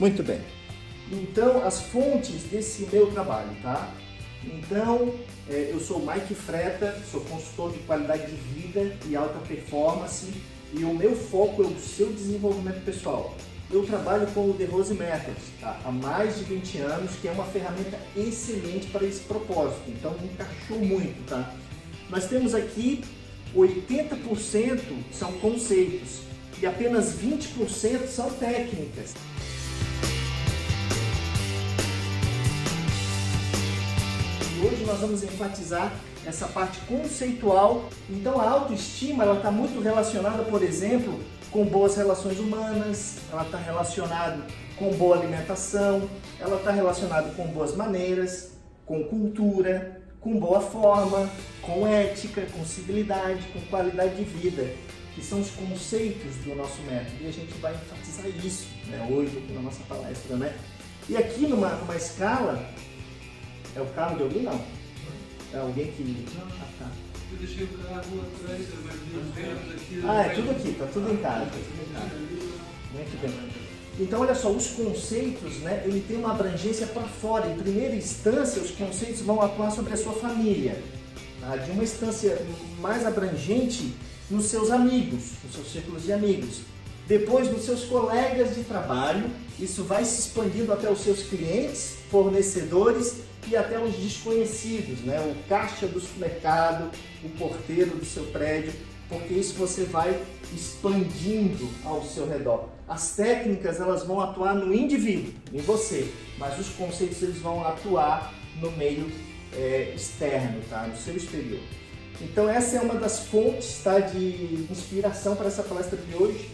Muito bem. Então, as fontes desse meu trabalho, tá? Então, eu sou o Mike Freta, sou consultor de qualidade de vida e alta performance e o meu foco é o seu desenvolvimento pessoal. Eu trabalho com o The Rose Method, tá? Há mais de 20 anos, que é uma ferramenta excelente para esse propósito, então encaixou muito, tá? Nós temos aqui 80% são conceitos e apenas 20% são técnicas. Hoje nós vamos enfatizar essa parte conceitual. Então a autoestima está muito relacionada, por exemplo, com boas relações humanas, ela está relacionada com boa alimentação, ela está relacionada com boas maneiras, com cultura, com boa forma, com ética, com civilidade, com qualidade de vida, que são os conceitos do nosso método. E a gente vai enfatizar isso, né, hoje na nossa palestra, né? E aqui numa escala. É o carro de alguém? Não. É alguém que... Ah, tá. Eu deixei o carro atrás, mas vendo aqui... É tudo aqui, tá tudo em casa. Muito bem. Então, olha só, os conceitos, né, ele tem uma abrangência para fora. Em primeira instância, os conceitos vão atuar sobre a sua família. Tá? De uma instância mais abrangente nos seus amigos, nos seus círculos de amigos. Depois, nos seus colegas de trabalho. Isso vai se expandindo até os seus clientes, fornecedores e até os desconhecidos, né? O caixa do supermercado, o porteiro do seu prédio, porque isso você vai expandindo ao seu redor. As técnicas, elas vão atuar no indivíduo, em você, mas os conceitos eles vão atuar no meio externo, tá? No seu exterior. Então essa é uma das fontes, tá, de inspiração para essa palestra de hoje.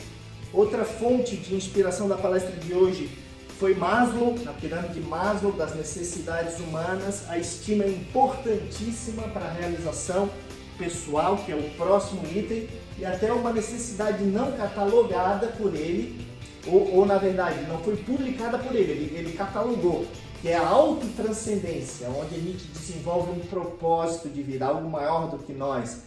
Outra fonte de inspiração da palestra de hoje foi Maslow, na pirâmide Maslow das necessidades humanas. A estima é importantíssima para a realização pessoal, que é o próximo item, e até uma necessidade não catalogada por ele, ou na verdade, não foi publicada por ele catalogou, que é a autotranscendência, onde a gente desenvolve um propósito de vida, algo maior do que nós,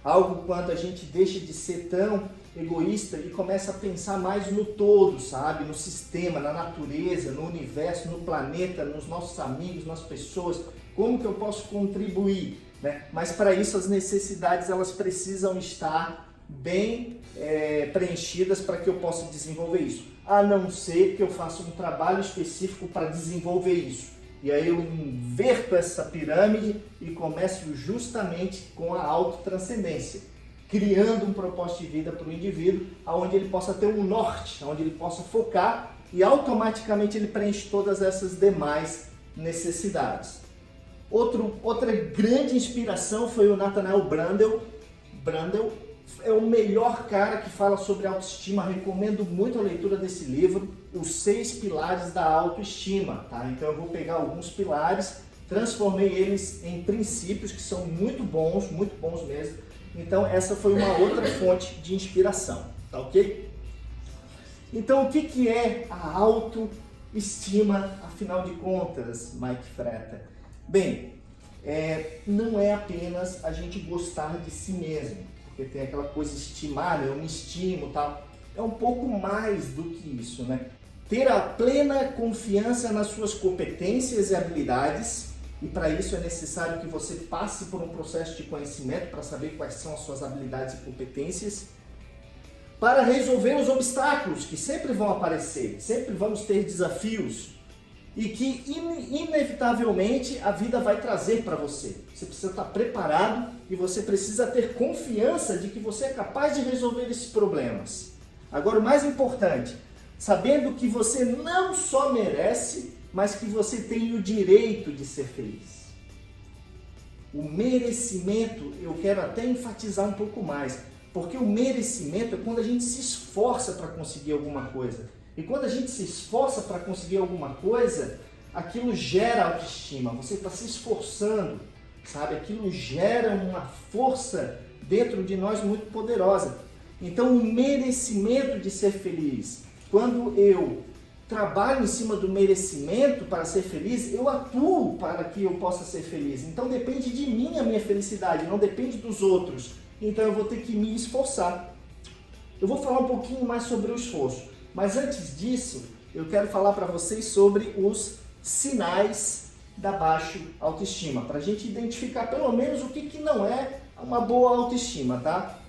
algo quando a gente deixa de ser tão egoísta e começa a pensar mais no todo, sabe? No sistema, na natureza, no universo, no planeta, nos nossos amigos, nas pessoas, como que eu posso contribuir, né? Mas para isso as necessidades elas precisam estar bem preenchidas para que eu possa desenvolver isso, a não ser que eu faça um trabalho específico para desenvolver isso. E aí eu inverto essa pirâmide e começo justamente com a autotranscendência, criando um propósito de vida para o indivíduo, onde ele possa ter um norte, onde ele possa focar e automaticamente ele preenche todas essas demais necessidades. Outra grande inspiração foi o Nathaniel Brandel. Brandel é o melhor cara que fala sobre autoestima. Recomendo muito a leitura desse livro, Os 6 Pilares da Autoestima. Tá? Então eu vou pegar alguns pilares, transformei eles em princípios que são muito bons mesmo. Então essa foi uma outra fonte de inspiração, tá ok? Então o que é a autoestima, afinal de contas, Mike Freta? Bem, não é apenas a gente gostar de si mesmo, porque tem aquela coisa estimar, eu me estimo, tal. É um pouco mais do que isso, né? Ter a plena confiança nas suas competências e habilidades. E para isso é necessário que você passe por um processo de conhecimento para saber quais são as suas habilidades e competências, para resolver os obstáculos que sempre vão aparecer, sempre vamos ter desafios e que inevitavelmente a vida vai trazer para você. Você precisa estar preparado e você precisa ter confiança de que você é capaz de resolver esses problemas. Agora, o mais importante, sabendo que você não só merece, mas que você tem o direito de ser feliz. O merecimento, eu quero até enfatizar um pouco mais, porque o merecimento é quando a gente se esforça para conseguir alguma coisa. E quando a gente se esforça para conseguir alguma coisa, aquilo gera autoestima, você está se esforçando, sabe? Aquilo gera uma força dentro de nós muito poderosa. Então, o merecimento de ser feliz, quando eu trabalho em cima do merecimento para ser feliz, eu atuo para que eu possa ser feliz. Então depende de mim a minha felicidade, não depende dos outros. Então eu vou ter que me esforçar. Eu vou falar um pouquinho mais sobre o esforço, mas antes disso, eu quero falar para vocês sobre os sinais da baixa autoestima, para a gente identificar pelo menos o que não é uma boa autoestima, tá?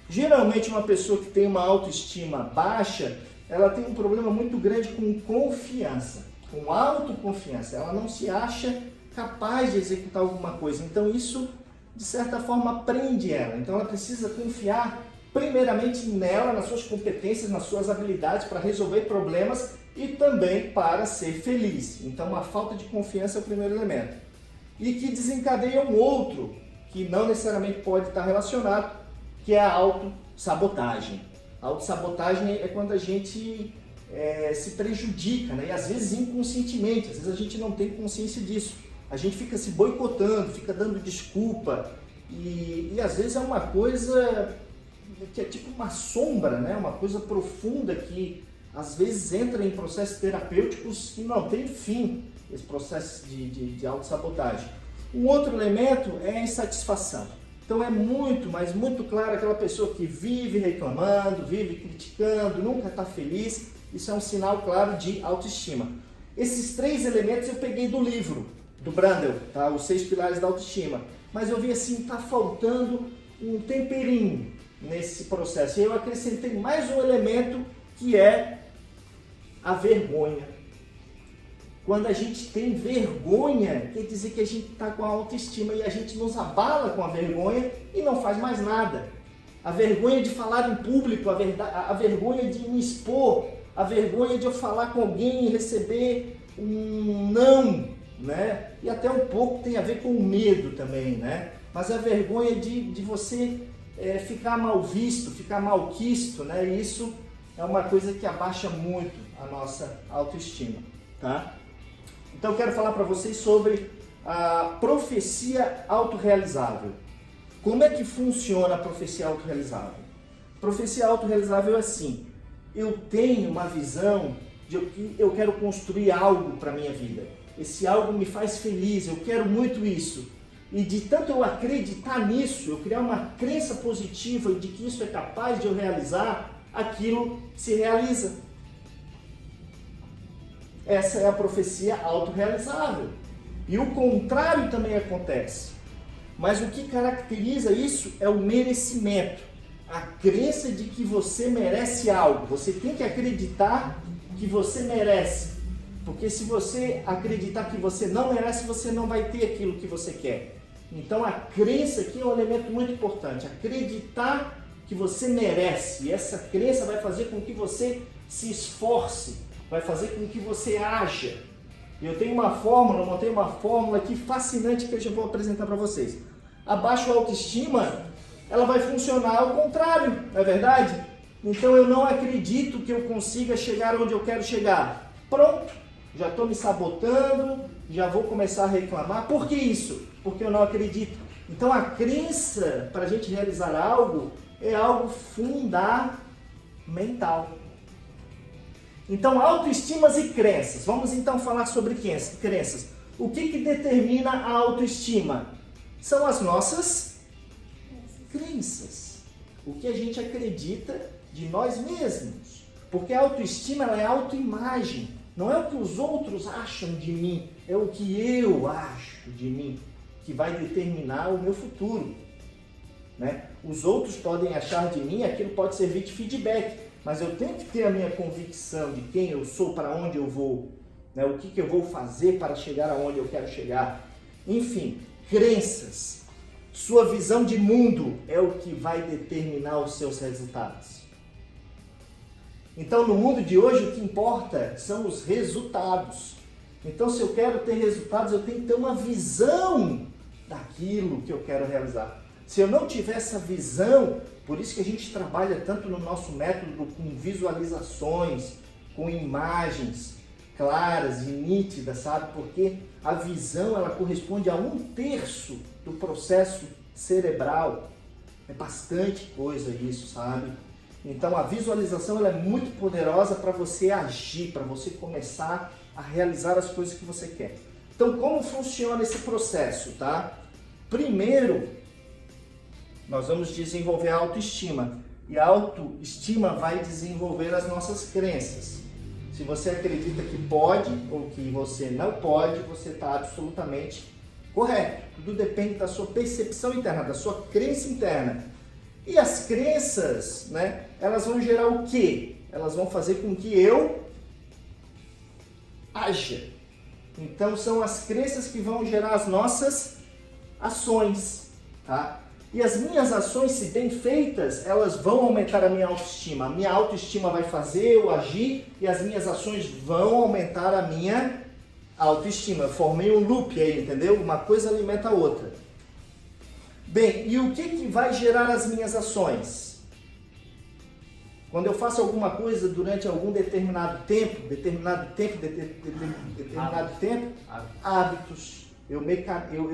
Geralmente uma pessoa que tem uma autoestima baixa, ela tem um problema muito grande com confiança, com autoconfiança. Ela não se acha capaz de executar alguma coisa. Então isso, de certa forma, prende ela. Então ela precisa confiar primeiramente nela, nas suas competências, nas suas habilidades para resolver problemas e também para ser feliz. Então a falta de confiança é o primeiro elemento. E que desencadeia um outro, que não necessariamente pode estar relacionado, que é a autossabotagem. A autossabotagem é quando a gente se prejudica, né? E às vezes inconscientemente, às vezes a gente não tem consciência disso. A gente fica se boicotando, fica dando desculpa e às vezes é uma coisa que é tipo uma sombra, né? Uma coisa profunda que às vezes entra em processos terapêuticos que não tem fim, esse processo de autossabotagem. Um outro elemento é a insatisfação. Então é muito, mas muito claro aquela pessoa que vive reclamando, vive criticando, nunca está feliz. Isso é um sinal claro de autoestima. Esses 3 elementos eu peguei do livro, do Brandel, tá? Os 6 pilares da autoestima. Mas eu vi assim, está faltando um temperinho nesse processo. E eu acrescentei mais um elemento que é a vergonha. Quando a gente tem vergonha, quer dizer que a gente está com a autoestima e a gente nos abala com a vergonha e não faz mais nada. A vergonha de falar em público, a vergonha de me expor, a vergonha de eu falar com alguém e receber um não, né? E até um pouco tem a ver com o medo também, né? Mas a vergonha de você ficar mal visto, ficar mal quisto, né? E isso é uma coisa que abaixa muito a nossa autoestima, tá? Então eu quero falar para vocês sobre a profecia autorrealizável. Como é que funciona a profecia autorrealizável? Profecia autorrealizável é assim: eu tenho uma visão de que eu quero construir algo para a minha vida. Esse algo me faz feliz, eu quero muito isso. E de tanto eu acreditar nisso, eu criar uma crença positiva de que isso é capaz de eu realizar, aquilo se realiza. Essa é a profecia autorrealizável. E o contrário também acontece. Mas o que caracteriza isso é o merecimento. A crença de que você merece algo. Você tem que acreditar que você merece. Porque se você acreditar que você não merece, você não vai ter aquilo que você quer. Então a crença aqui é um elemento muito importante. Acreditar que você merece. E essa crença vai fazer com que você se esforce. Vai fazer com que você haja. Eu tenho uma fórmula, eu montei uma fórmula aqui fascinante que eu já vou apresentar para vocês. A baixa autoestima, ela vai funcionar ao contrário, não é verdade? Então eu não acredito que eu consiga chegar onde eu quero chegar. Pronto, já estou me sabotando, já vou começar a reclamar. Por que isso? Porque eu não acredito. Então a crença para a gente realizar algo é algo fundamental. Então, autoestimas e crenças. Vamos então falar sobre crenças. O que determina a autoestima? São as nossas crenças. O que a gente acredita de nós mesmos. Porque a autoestima ela é autoimagem. Não é o que os outros acham de mim, é o que eu acho de mim que vai determinar o meu futuro. Né? Os outros podem achar de mim, aquilo pode servir de feedback. Mas eu tenho que ter a minha convicção de quem eu sou, para onde eu vou, né? O que eu vou fazer para chegar aonde eu quero chegar. Enfim, crenças. Sua visão de mundo é o que vai determinar os seus resultados. Então, no mundo de hoje, o que importa são os resultados. Então, se eu quero ter resultados, eu tenho que ter uma visão daquilo que eu quero realizar. Se eu não tiver essa visão, por isso que a gente trabalha tanto no nosso método com visualizações, com imagens claras e nítidas, sabe? Porque a visão ela corresponde a 1/3 do processo cerebral. É bastante coisa isso, sabe? Então a visualização ela é muito poderosa para você agir, para você começar a realizar as coisas que você quer. Então como funciona esse processo, tá? Primeiro, nós vamos desenvolver a autoestima. E a autoestima vai desenvolver as nossas crenças. Se você acredita que pode ou que você não pode, você está absolutamente correto. Tudo depende da sua percepção interna, da sua crença interna. E as crenças, né, elas vão gerar o quê? Elas vão fazer com que eu haja. Então são as crenças que vão gerar as nossas ações, tá? E as minhas ações, se bem feitas, elas vão aumentar a minha autoestima. A minha autoestima vai fazer eu agir e as minhas ações vão aumentar a minha autoestima. Eu formei um loop aí, entendeu? Uma coisa alimenta a outra. Bem, e o que vai gerar as minhas ações? Quando eu faço alguma coisa durante algum determinado tempo, hábitos, eu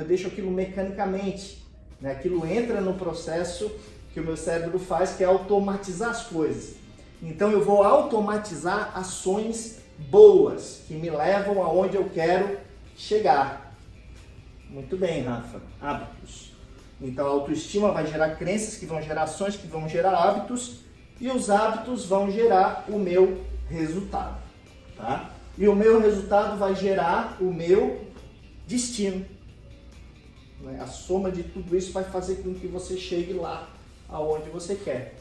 deixo aquilo mecanicamente. Né? Aquilo entra no processo que o meu cérebro faz, que é automatizar as coisas. Então eu vou automatizar ações boas, que me levam aonde eu quero chegar. Muito bem, Rafa. Hábitos. Então a autoestima vai gerar crenças, que vão gerar ações, que vão gerar hábitos, e os hábitos vão gerar o meu resultado. Tá? E o meu resultado vai gerar o meu destino. A soma de tudo isso vai fazer com que você chegue lá aonde você quer.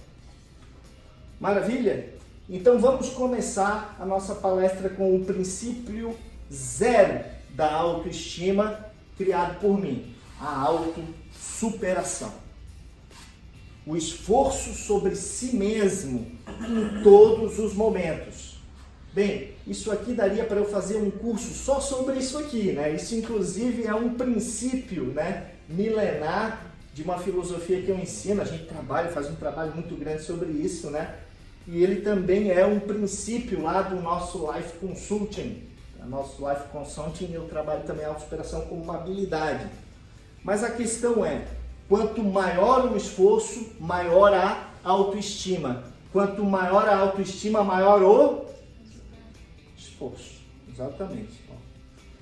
Maravilha? Então vamos começar a nossa palestra com o princípio 0 da autoestima criado por mim, a autossuperação. O esforço sobre si mesmo em todos os momentos. Bem, isso aqui daria para eu fazer um curso só sobre isso aqui, né? Isso inclusive é um princípio, né, milenar de uma filosofia que eu ensino. A gente faz um trabalho muito grande sobre isso, né? E ele também é um princípio lá do nosso Life Consulting. O nosso Life Consulting, eu trabalho também a autossuperação como uma habilidade. Mas a questão é, quanto maior o esforço, maior a autoestima. Quanto maior a autoestima, maior o esforço. Exatamente.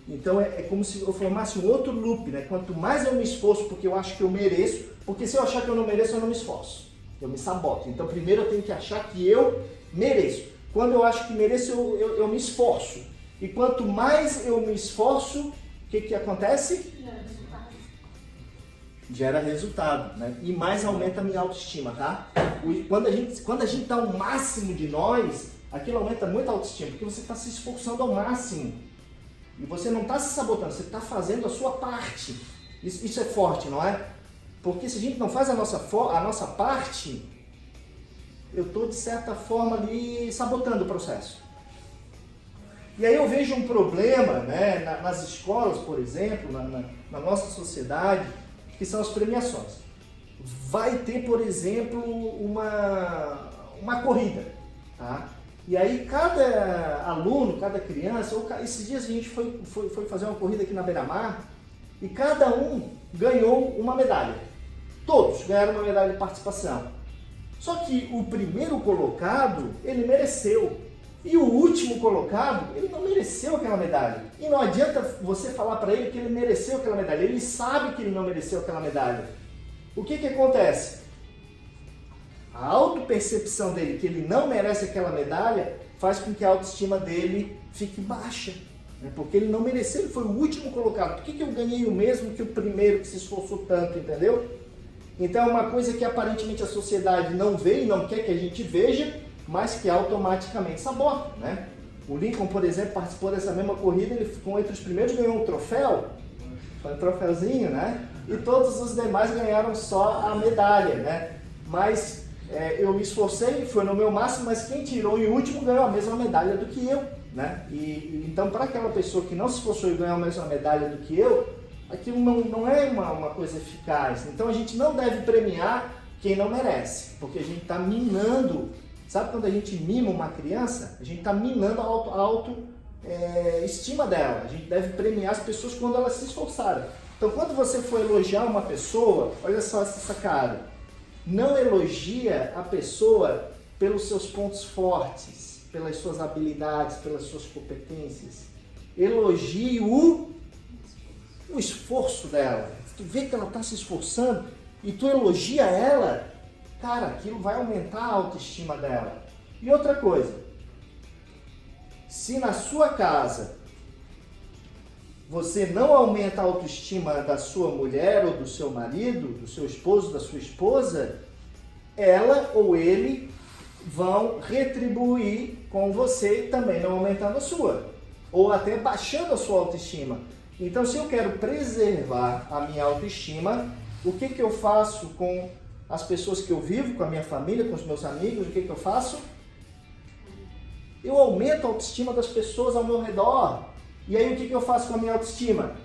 Então é como se eu formasse um outro loop, né? Quanto mais eu me esforço porque eu acho que eu mereço, porque se eu achar que eu não mereço, eu não me esforço. Eu me saboto. Então primeiro eu tenho que achar que eu mereço. Quando eu acho que mereço, eu me esforço. E quanto mais eu me esforço, o que acontece? Gera resultado, né? E mais aumenta a minha autoestima, tá? Quando a gente dá o máximo de nós, aquilo aumenta muito a autoestima, porque você está se esforçando ao máximo. E você não está se sabotando, você está fazendo a sua parte. Isso é forte, não é? Porque se a gente não faz a nossa parte, eu estou, de certa forma, ali sabotando o processo. E aí eu vejo um problema, né, nas escolas, por exemplo, na nossa sociedade, que são as premiações. Vai ter, por exemplo, uma corrida, tá? E aí cada aluno, cada criança, esses dias a gente foi fazer uma corrida aqui na Beira-Mar e cada um ganhou uma medalha. Todos ganharam uma medalha de participação. Só que o primeiro colocado, ele mereceu. E o último colocado, ele não mereceu aquela medalha. E não adianta você falar para ele que ele mereceu aquela medalha. Ele sabe que ele não mereceu aquela medalha. O que acontece? A autopercepção dele, que ele não merece aquela medalha, faz com que a autoestima dele fique baixa. Né? Porque ele não mereceu, ele foi o último colocado. Por que eu ganhei o mesmo que o primeiro que se esforçou tanto, entendeu? Então é uma coisa que aparentemente a sociedade não vê e não quer que a gente veja, mas que automaticamente sabota, né? O Lincoln, por exemplo, participou dessa mesma corrida, ele ficou entre os primeiros, ganhou um troféu, foi um troféuzinho, né? E todos os demais ganharam só a medalha, né? Mas eu me esforcei, foi no meu máximo, mas quem tirou em último ganhou a mesma medalha do que eu, né? Então, para aquela pessoa que não se esforçou e ganhou a mesma medalha do que eu, aquilo não é uma coisa eficaz. Então, a gente não deve premiar quem não merece, porque a gente está minando. Sabe quando a gente mima uma criança? A gente está minando a autoestima dela. A gente deve premiar as pessoas quando elas se esforçarem. Então, quando você for elogiar uma pessoa, olha só essa sacada. Não elogia a pessoa pelos seus pontos fortes, pelas suas habilidades, pelas suas competências. Elogie o esforço dela. Se tu vê que ela está se esforçando e tu elogia ela, cara, aquilo vai aumentar a autoestima dela. E outra coisa, Se na sua casa você não aumenta a autoestima da sua mulher ou do seu marido, do seu esposo, da sua esposa, ela ou ele vão retribuir com você também não aumentando a sua, ou até baixando a sua autoestima. Então, se eu quero preservar a minha autoestima, o que eu faço com as pessoas que eu vivo, com a minha família, com os meus amigos? O que eu faço? Eu aumento a autoestima das pessoas ao meu redor. E aí o que eu faço com a minha autoestima?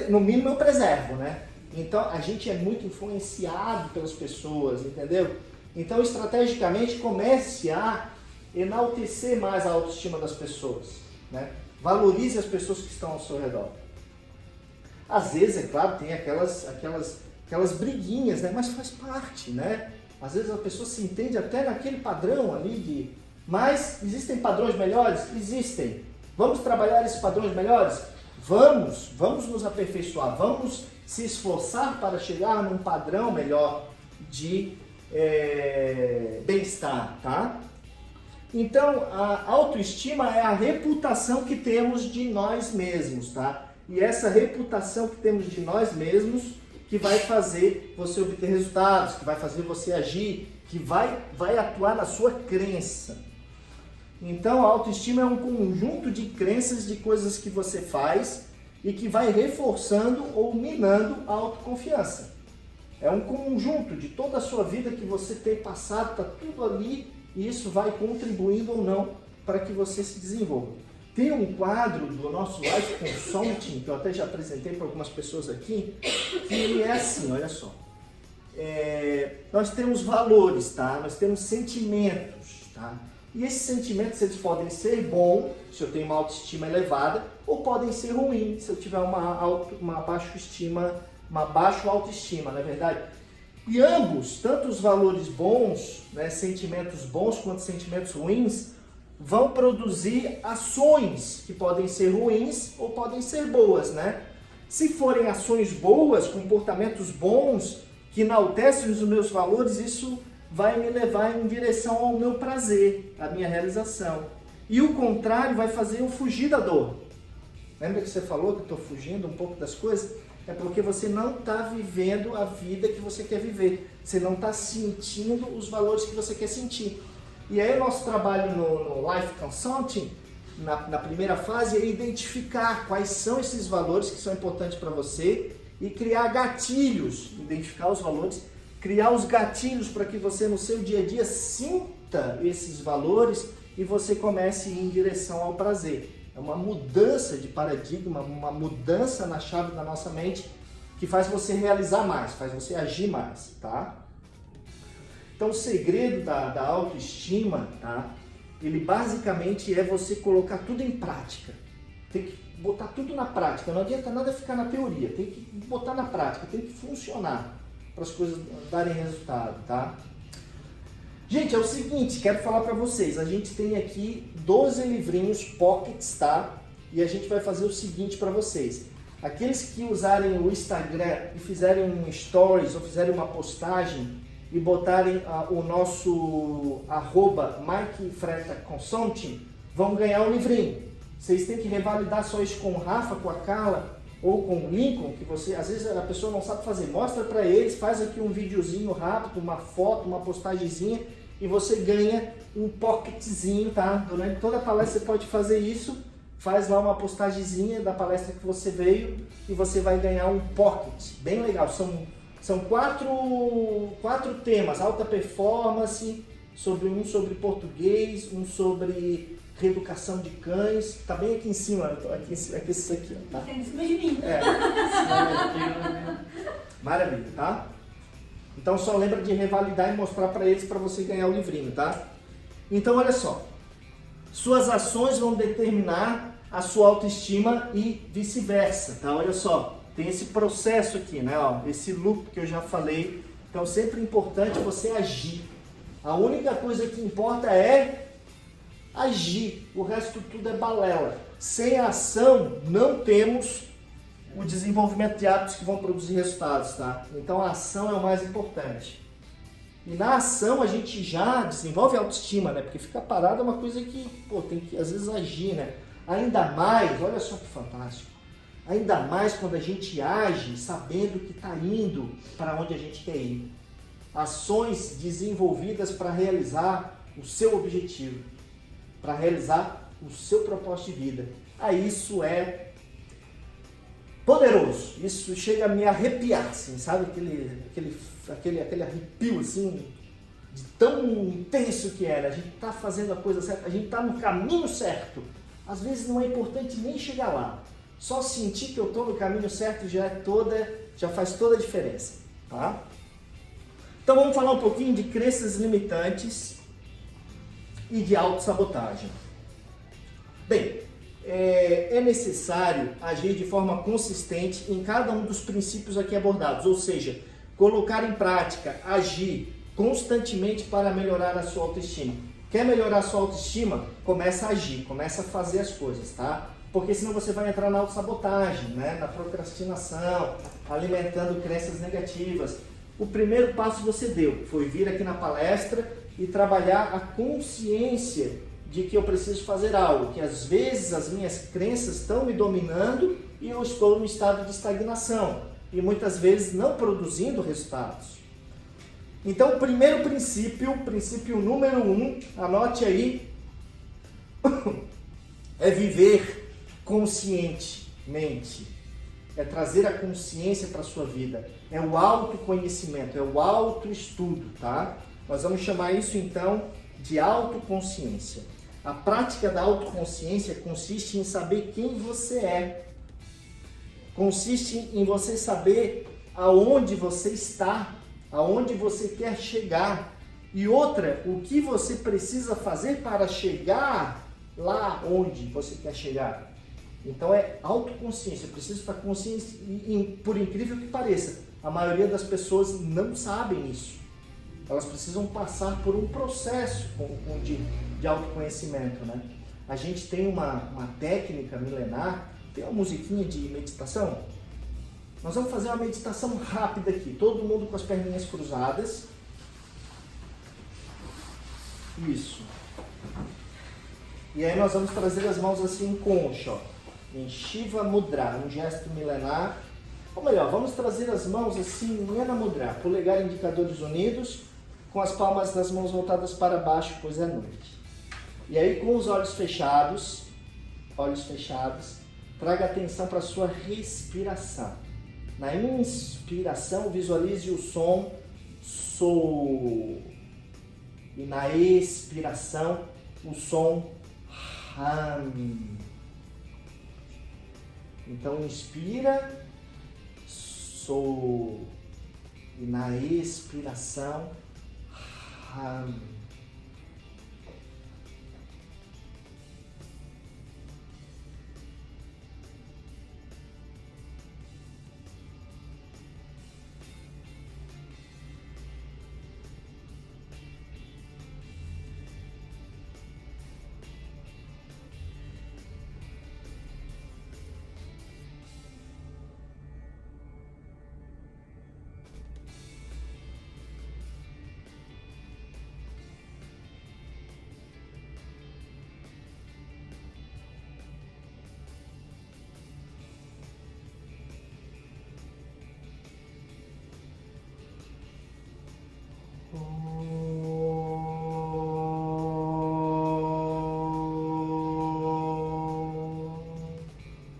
No mínimo eu preservo, né? Então a gente é muito influenciado pelas pessoas, entendeu? Então estrategicamente comece a enaltecer mais a autoestima das pessoas, né? Valorize as pessoas que estão ao seu redor. Às vezes, é claro, tem aquelas briguinhas, né? Mas faz parte, né? Às vezes a pessoa se entende até naquele padrão ali Mas existem padrões melhores? Existem. Vamos trabalhar esses padrões melhores? Vamos nos aperfeiçoar, vamos se esforçar para chegar num padrão melhor de bem-estar, tá? Então, a autoestima é a reputação que temos de nós mesmos, tá? E essa reputação que temos de nós mesmos que vai fazer você obter resultados, que vai fazer você agir, que vai atuar na sua crença. Então, a autoestima é um conjunto de crenças, de coisas que você faz e que vai reforçando ou minando a autoconfiança. É um conjunto de toda a sua vida que você tem passado, está tudo ali e isso vai contribuindo ou não para que você se desenvolva. Tem um quadro do nosso Life Consulting, que eu até já apresentei para algumas pessoas aqui, que é assim, olha só. Nós temos valores, tá? Nós temos sentimentos, tá? E esses sentimentos, eles podem ser bons, se eu tenho uma autoestima elevada, ou podem ser ruins, se eu tiver uma baixa autoestima, não é verdade? E ambos, tanto os valores bons, né, sentimentos bons quanto sentimentos ruins, vão produzir ações que podem ser ruins ou podem ser boas, né? Se forem ações boas, comportamentos bons, que enaltecem os meus valores, isso vai me levar em direção ao meu prazer, à minha realização. E o contrário vai fazer eu fugir da dor. Lembra que você falou que eu estou fugindo um pouco das coisas? É porque você não está vivendo a vida que você quer viver. Você não está sentindo os valores que você quer sentir. E aí o nosso trabalho no Life Consulting, na primeira fase, é identificar quais são esses valores que são importantes para você e criar gatilhos, identificar os valores, criar os gatilhos para que você no seu dia a dia sinta esses valores e você comece a ir em direção ao prazer. É uma mudança de paradigma, uma mudança na chave da nossa mente que faz você realizar mais, faz você agir mais, tá? Então o segredo da autoestima, tá? Ele basicamente é você colocar tudo em prática. Tem que botar tudo na prática, não adianta nada ficar na teoria, tem que botar na prática, tem que funcionar para as coisas darem resultado, tá? Gente, é o seguinte, quero falar para vocês, a gente tem aqui 12 livrinhos pockets, tá? E a gente vai fazer o seguinte para vocês. Aqueles que usarem o Instagram e fizerem um stories ou fizerem uma postagem e botarem o nosso @MikeFretaConsulting vão ganhar um livrinho. Vocês têm que revalidar só isso com o Rafa, com a Carla ou com o Lincoln, que você, às vezes a pessoa não sabe fazer. Mostra para eles, faz aqui um videozinho rápido, uma foto, uma postagemzinha e você ganha um pocketzinho, tá? Durante toda a palestra você pode fazer isso, faz lá uma postagemzinha da palestra que você veio e você vai ganhar um pocket, bem legal. São quatro temas: alta performance, um sobre português, um sobre reeducação de cães, tá bem aqui em cima, aqui esse aqui, tá? Tem em cima de mim. Maravilha, tá? Então só lembra de revalidar e mostrar para eles para você ganhar o livrinho, tá? Então olha só, suas ações vão determinar a sua autoestima e vice-versa, tá? Olha só, tem esse processo aqui, né? Ó, esse loop que eu já falei. Então sempre é importante você agir. A única coisa que importa é agir, o resto tudo é balela. Sem ação não temos o desenvolvimento de hábitos que vão produzir resultados, tá? Então a ação é o mais importante. E na ação a gente já desenvolve autoestima, né? Porque ficar parado é uma coisa que, tem que às vezes agir, né? Ainda mais, olha só que fantástico, ainda mais quando a gente age sabendo que está indo para onde a gente quer ir. Ações desenvolvidas para realizar o seu objetivo, para realizar o seu propósito de vida. Isso é poderoso, isso chega a me arrepiar, assim, sabe? Aquele arrepio, assim, de tão intenso que era. A gente está fazendo a coisa certa, a gente está no caminho certo. Às vezes não é importante nem chegar lá. Só sentir que eu estou no caminho certo já faz toda a diferença, tá? Então vamos falar um pouquinho de crenças limitantes e de autossabotagem. Bem, é necessário agir de forma consistente em cada um dos princípios aqui abordados, ou seja, colocar em prática, agir constantemente para melhorar a sua autoestima. Quer melhorar a sua autoestima? Começa a agir, começa a fazer as coisas, tá? Porque senão você vai entrar na autossabotagem, né? Na procrastinação, alimentando crenças negativas. O primeiro passo você deu, foi vir aqui na palestra e trabalhar a consciência de que eu preciso fazer algo, que às vezes as minhas crenças estão me dominando e eu estou no estado de estagnação e muitas vezes não produzindo resultados. Então, o primeiro princípio número 1, anote aí, é viver conscientemente. É trazer a consciência para a sua vida. É o autoconhecimento, é o autoestudo, tá? Nós vamos chamar isso, então, de autoconsciência. A prática da autoconsciência consiste em saber quem você é. Consiste em você saber aonde você está, aonde você quer chegar. E outra, o que você precisa fazer para chegar lá onde você quer chegar. Então é autoconsciência, eu preciso estar consciente e, por incrível que pareça, a maioria das pessoas não sabem isso. Elas precisam passar por um processo de autoconhecimento, né? A gente tem uma técnica milenar, tem uma musiquinha de meditação. Nós vamos fazer uma meditação rápida aqui, todo mundo com as perninhas cruzadas. Isso. E aí nós vamos trazer as mãos assim em concha, ó, em Shiva Mudra, um gesto milenar. Ou melhor, vamos trazer as mãos assim em Yana Mudra, polegar e indicadores unidos, com as palmas das mãos voltadas para baixo, pois é noite. E aí com os olhos fechados, traga atenção para a sua respiração. Na inspiração, visualize o som So. E na expiração, o som Ham. Então, inspira, So. E na expiração, Ham.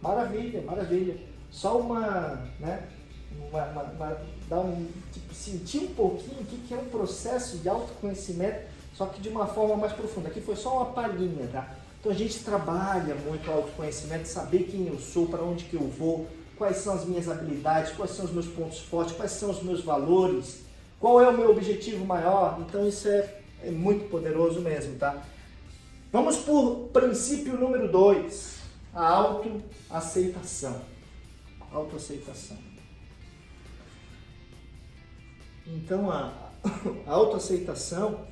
Maravilha, maravilha. Só sentir um pouquinho o que é um processo de autoconhecimento, só que de uma forma mais profunda. Aqui foi só uma palhinha, tá? Então a gente trabalha muito o autoconhecimento, saber quem eu sou, para onde que eu vou, quais são as minhas habilidades, quais são os meus pontos fortes, quais são os meus valores, qual é o meu objetivo maior. Então isso é muito poderoso mesmo, tá? Vamos por princípio número 2, a autoaceitação. Autoaceitação. Então a autoaceitação,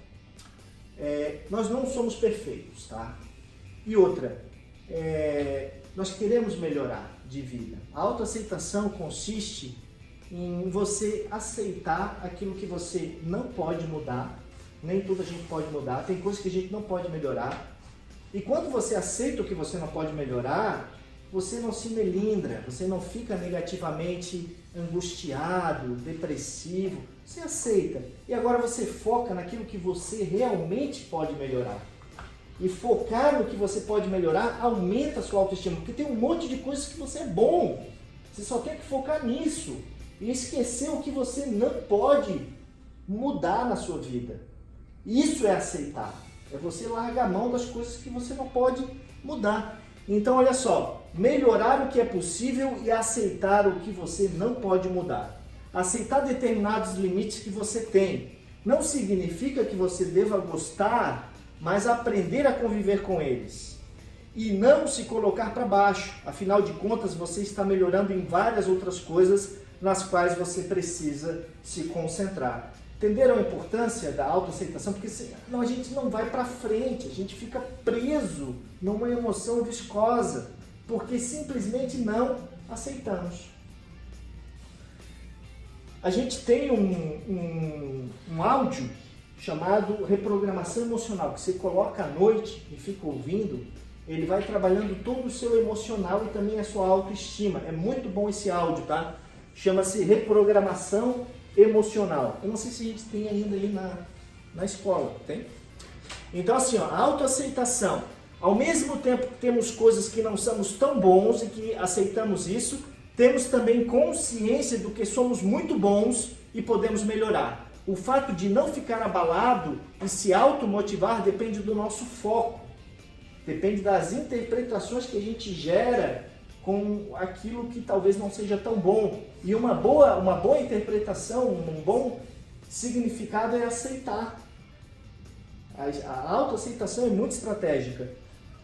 nós não somos perfeitos, tá? E outra, nós queremos melhorar de vida. A autoaceitação consiste em você aceitar aquilo que você não pode mudar. Nem tudo a gente pode mudar, tem coisas que a gente não pode melhorar. E quando você aceita o que você não pode melhorar, você não se melindra, você não fica negativamente angustiado, depressivo. Você aceita. E agora você foca naquilo que você realmente pode melhorar. E focar no que você pode melhorar aumenta a sua autoestima, porque tem um monte de coisas que você é bom. Você só tem que focar nisso e esquecer o que você não pode mudar na sua vida. Isso é aceitar. É você largar a mão das coisas que você não pode mudar. Então, olha só, melhorar o que é possível e aceitar o que você não pode mudar. Aceitar determinados limites que você tem não significa que você deva gostar, mas aprender a conviver com eles. E não se colocar para baixo. Afinal de contas, você está melhorando em várias outras coisas nas quais você precisa se concentrar. Entenderam a importância da autoaceitação? Porque senão a gente não vai para frente, a gente fica preso numa emoção viscosa, porque simplesmente não aceitamos. A gente tem um áudio chamado reprogramação emocional, que você coloca à noite e fica ouvindo, ele vai trabalhando todo o seu emocional e também a sua autoestima. É muito bom esse áudio, tá? Chama-se reprogramação emocional. Eu não sei se a gente tem ainda aí na escola, tem? Então assim, ó, a autoaceitação. Ao mesmo tempo que temos coisas que não somos tão bons e que aceitamos isso, temos também consciência do que somos muito bons e podemos melhorar. O fato de não ficar abalado e se automotivar depende do nosso foco. Depende das interpretações que a gente gera com aquilo que talvez não seja tão bom. E uma boa interpretação, um bom significado é aceitar. A autoaceitação é muito estratégica.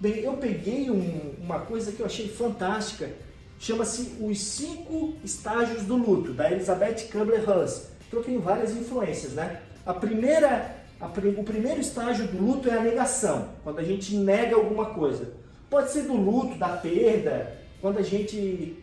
Bem, eu peguei uma coisa que eu achei fantástica, chama-se Os 5 Estágios do Luto, da Elizabeth Kubler-Ross. Então eu tenho várias influências, né? O primeiro estágio do luto é a negação, quando a gente nega alguma coisa. Pode ser do luto, da perda, quando a gente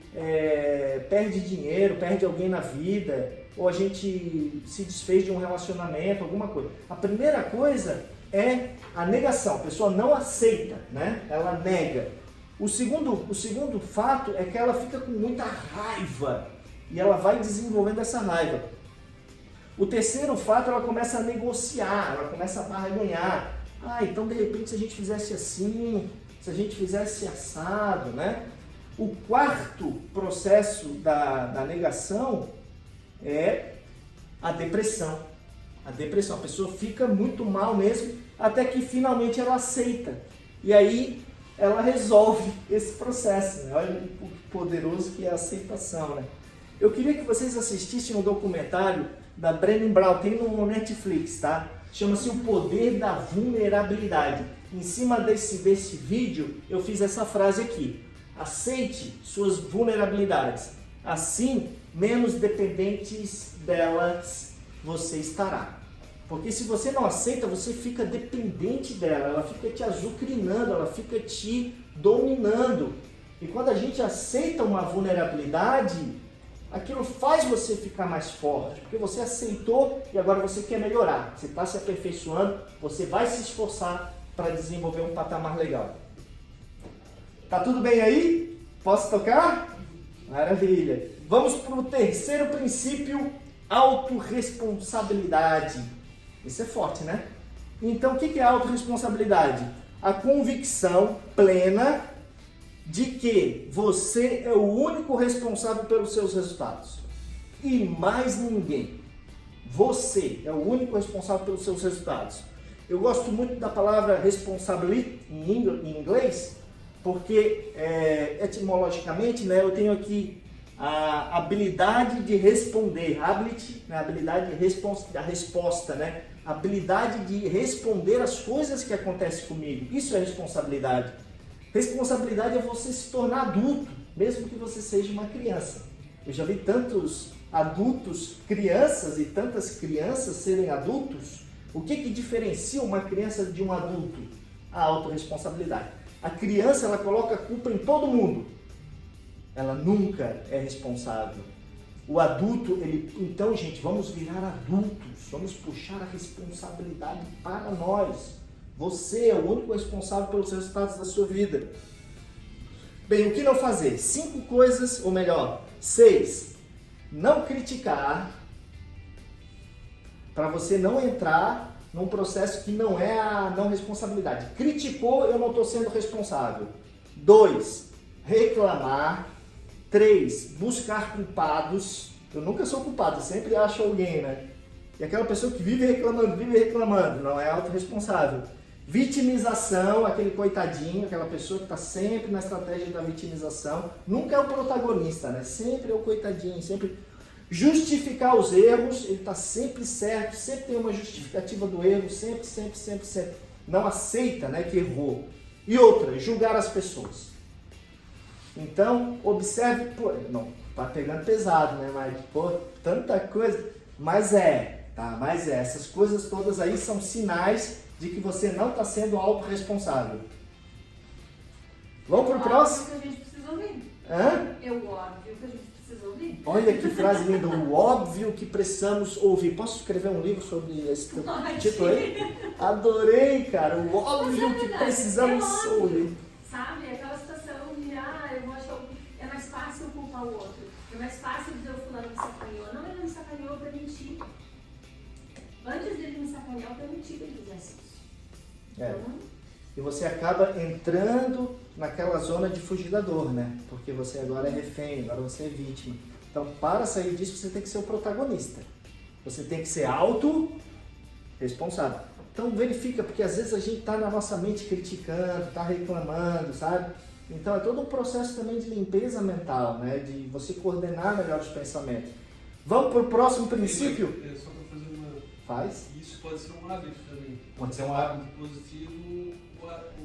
perde dinheiro, perde alguém na vida, ou a gente se desfez de um relacionamento, alguma coisa. A primeira coisa é a negação, a pessoa não aceita, né? Ela nega. O segundo fato é que ela fica com muita raiva e ela vai desenvolvendo essa raiva. O terceiro fato, ela começa a negociar, ela começa a barganhar. Então de repente se a gente fizesse assim, se a gente fizesse assado, né? O quarto processo da negação é a depressão. A depressão, a pessoa fica muito mal mesmo, até que finalmente ela aceita. E aí ela resolve esse processo, né? Olha o poderoso que é a aceitação, né? Eu queria que vocês assistissem um documentário da Brené Brown, tem no Netflix, tá? Chama-se O Poder da Vulnerabilidade. Em cima desse vídeo, eu fiz essa frase aqui. Aceite suas vulnerabilidades. Assim, menos dependentes delas você estará. Porque se você não aceita, você fica dependente dela. Ela fica te azucrinando, ela fica te dominando. E quando a gente aceita uma vulnerabilidade, aquilo faz você ficar mais forte, porque você aceitou e agora você quer melhorar. Você está se aperfeiçoando, você vai se esforçar para desenvolver um patamar legal. Tá tudo bem aí? Posso tocar? Maravilha! Vamos para o terceiro princípio, autorresponsabilidade. Isso é forte, né? Então, o que é a autorresponsabilidade? A convicção plena de que você é o único responsável pelos seus resultados e mais ninguém. Você é o único responsável pelos seus resultados. Eu gosto muito da palavra responsibility em inglês, porque etimologicamente, né, eu tenho aqui a habilidade de responder, ability, né, a habilidade da resposta, né, a habilidade de responder às coisas que acontecem comigo. Isso é responsabilidade. Responsabilidade é você se tornar adulto, mesmo que você seja uma criança. Eu já vi tantos adultos, crianças e tantas crianças serem adultos. O que diferencia uma criança de um adulto? A autorresponsabilidade. A criança, ela coloca a culpa em todo mundo. Ela nunca é responsável. O adulto, então, gente, vamos virar adultos, vamos puxar a responsabilidade para nós. Você é o único responsável pelos resultados da sua vida. Bem, o que não fazer? 5 coisas, ou melhor, 6. Não criticar, para você não entrar num processo que não é a não responsabilidade. Criticou, eu não estou sendo responsável. 2. Reclamar. 3. Buscar culpados. Eu nunca sou culpado, eu sempre acho alguém, né? E aquela pessoa que vive reclamando, não é autorresponsável. Vitimização, aquele coitadinho, aquela pessoa que está sempre na estratégia da vitimização. Nunca é o protagonista, né? Sempre é o coitadinho, sempre... Justificar os erros, ele está sempre certo, sempre tem uma justificativa do erro, sempre. Não aceita, né, que errou. E outra, julgar as pessoas. Então, observe, pô, não, tá pegando pesado, né, mas, pô, tanta coisa, mas essas coisas todas aí são sinais de que você não está sendo autorresponsável. Vamos pro próximo? Que a gente precisa ouvir. Hã? Eu óbvio que a gente precisa ouvir. Olha que frase linda, o óbvio que precisamos ouvir. Posso escrever um livro sobre esse título aí? Adorei, cara, o óbvio que precisamos ouvir. Sabe, aquela situação de, eu vou achar, é mais fácil culpar o outro. É mais fácil dizer o fulano me sacaneou. Não, ele me sacaneou pra mentir. Antes dele me sacanear, eu permiti que ele fizesse isso. E você acaba entrando naquela zona de fugir da dor, né? Porque você agora é refém, agora você é vítima. Então, para sair disso, você tem que ser o protagonista. Você tem que ser autorresponsável. Então, verifica, porque às vezes a gente está na nossa mente criticando, está reclamando, sabe? Então, é todo um processo também de limpeza mental, né? De você coordenar melhor os pensamentos. Vamos para o próximo princípio? Só para fazer uma... Faz. Isso pode ser um hábito também. Pode ser um hábito positivo,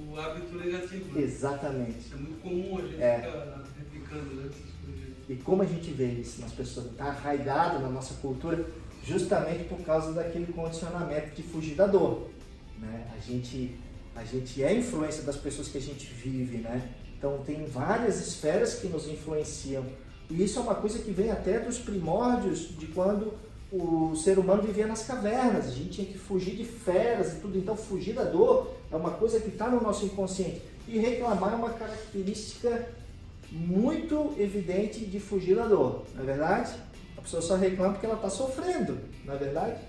o hábito negativo. Né? Exatamente. Isso é muito comum a gente ficar replicando, né, essas coisas. E como a gente vê isso nas pessoas, está arraigado na nossa cultura, justamente por causa daquele condicionamento de fugir da dor. Né? A gente é influência das pessoas que a gente vive, né? Então tem várias esferas que nos influenciam. E isso é uma coisa que vem até dos primórdios de quando o ser humano vivia nas cavernas. A gente tinha que fugir de feras e tudo. Então fugir da dor é uma coisa que está no nosso inconsciente. E reclamar é uma característica muito evidente de fugir da dor, não é verdade? A pessoa só reclama porque ela está sofrendo, não é verdade?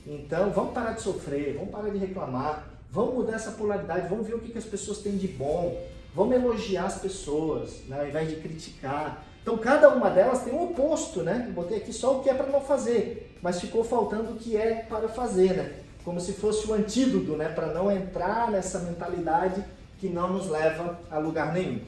Então vamos parar de sofrer, vamos parar de reclamar, vamos mudar essa polaridade, vamos ver o que as pessoas têm de bom, vamos elogiar as pessoas, né, ao invés de criticar. Então cada uma delas tem um oposto, né? Eu botei aqui só o que é para não fazer, mas ficou faltando o que é para fazer, né? Como se fosse o antídoto, né? Para não entrar nessa mentalidade que não nos leva a lugar nenhum.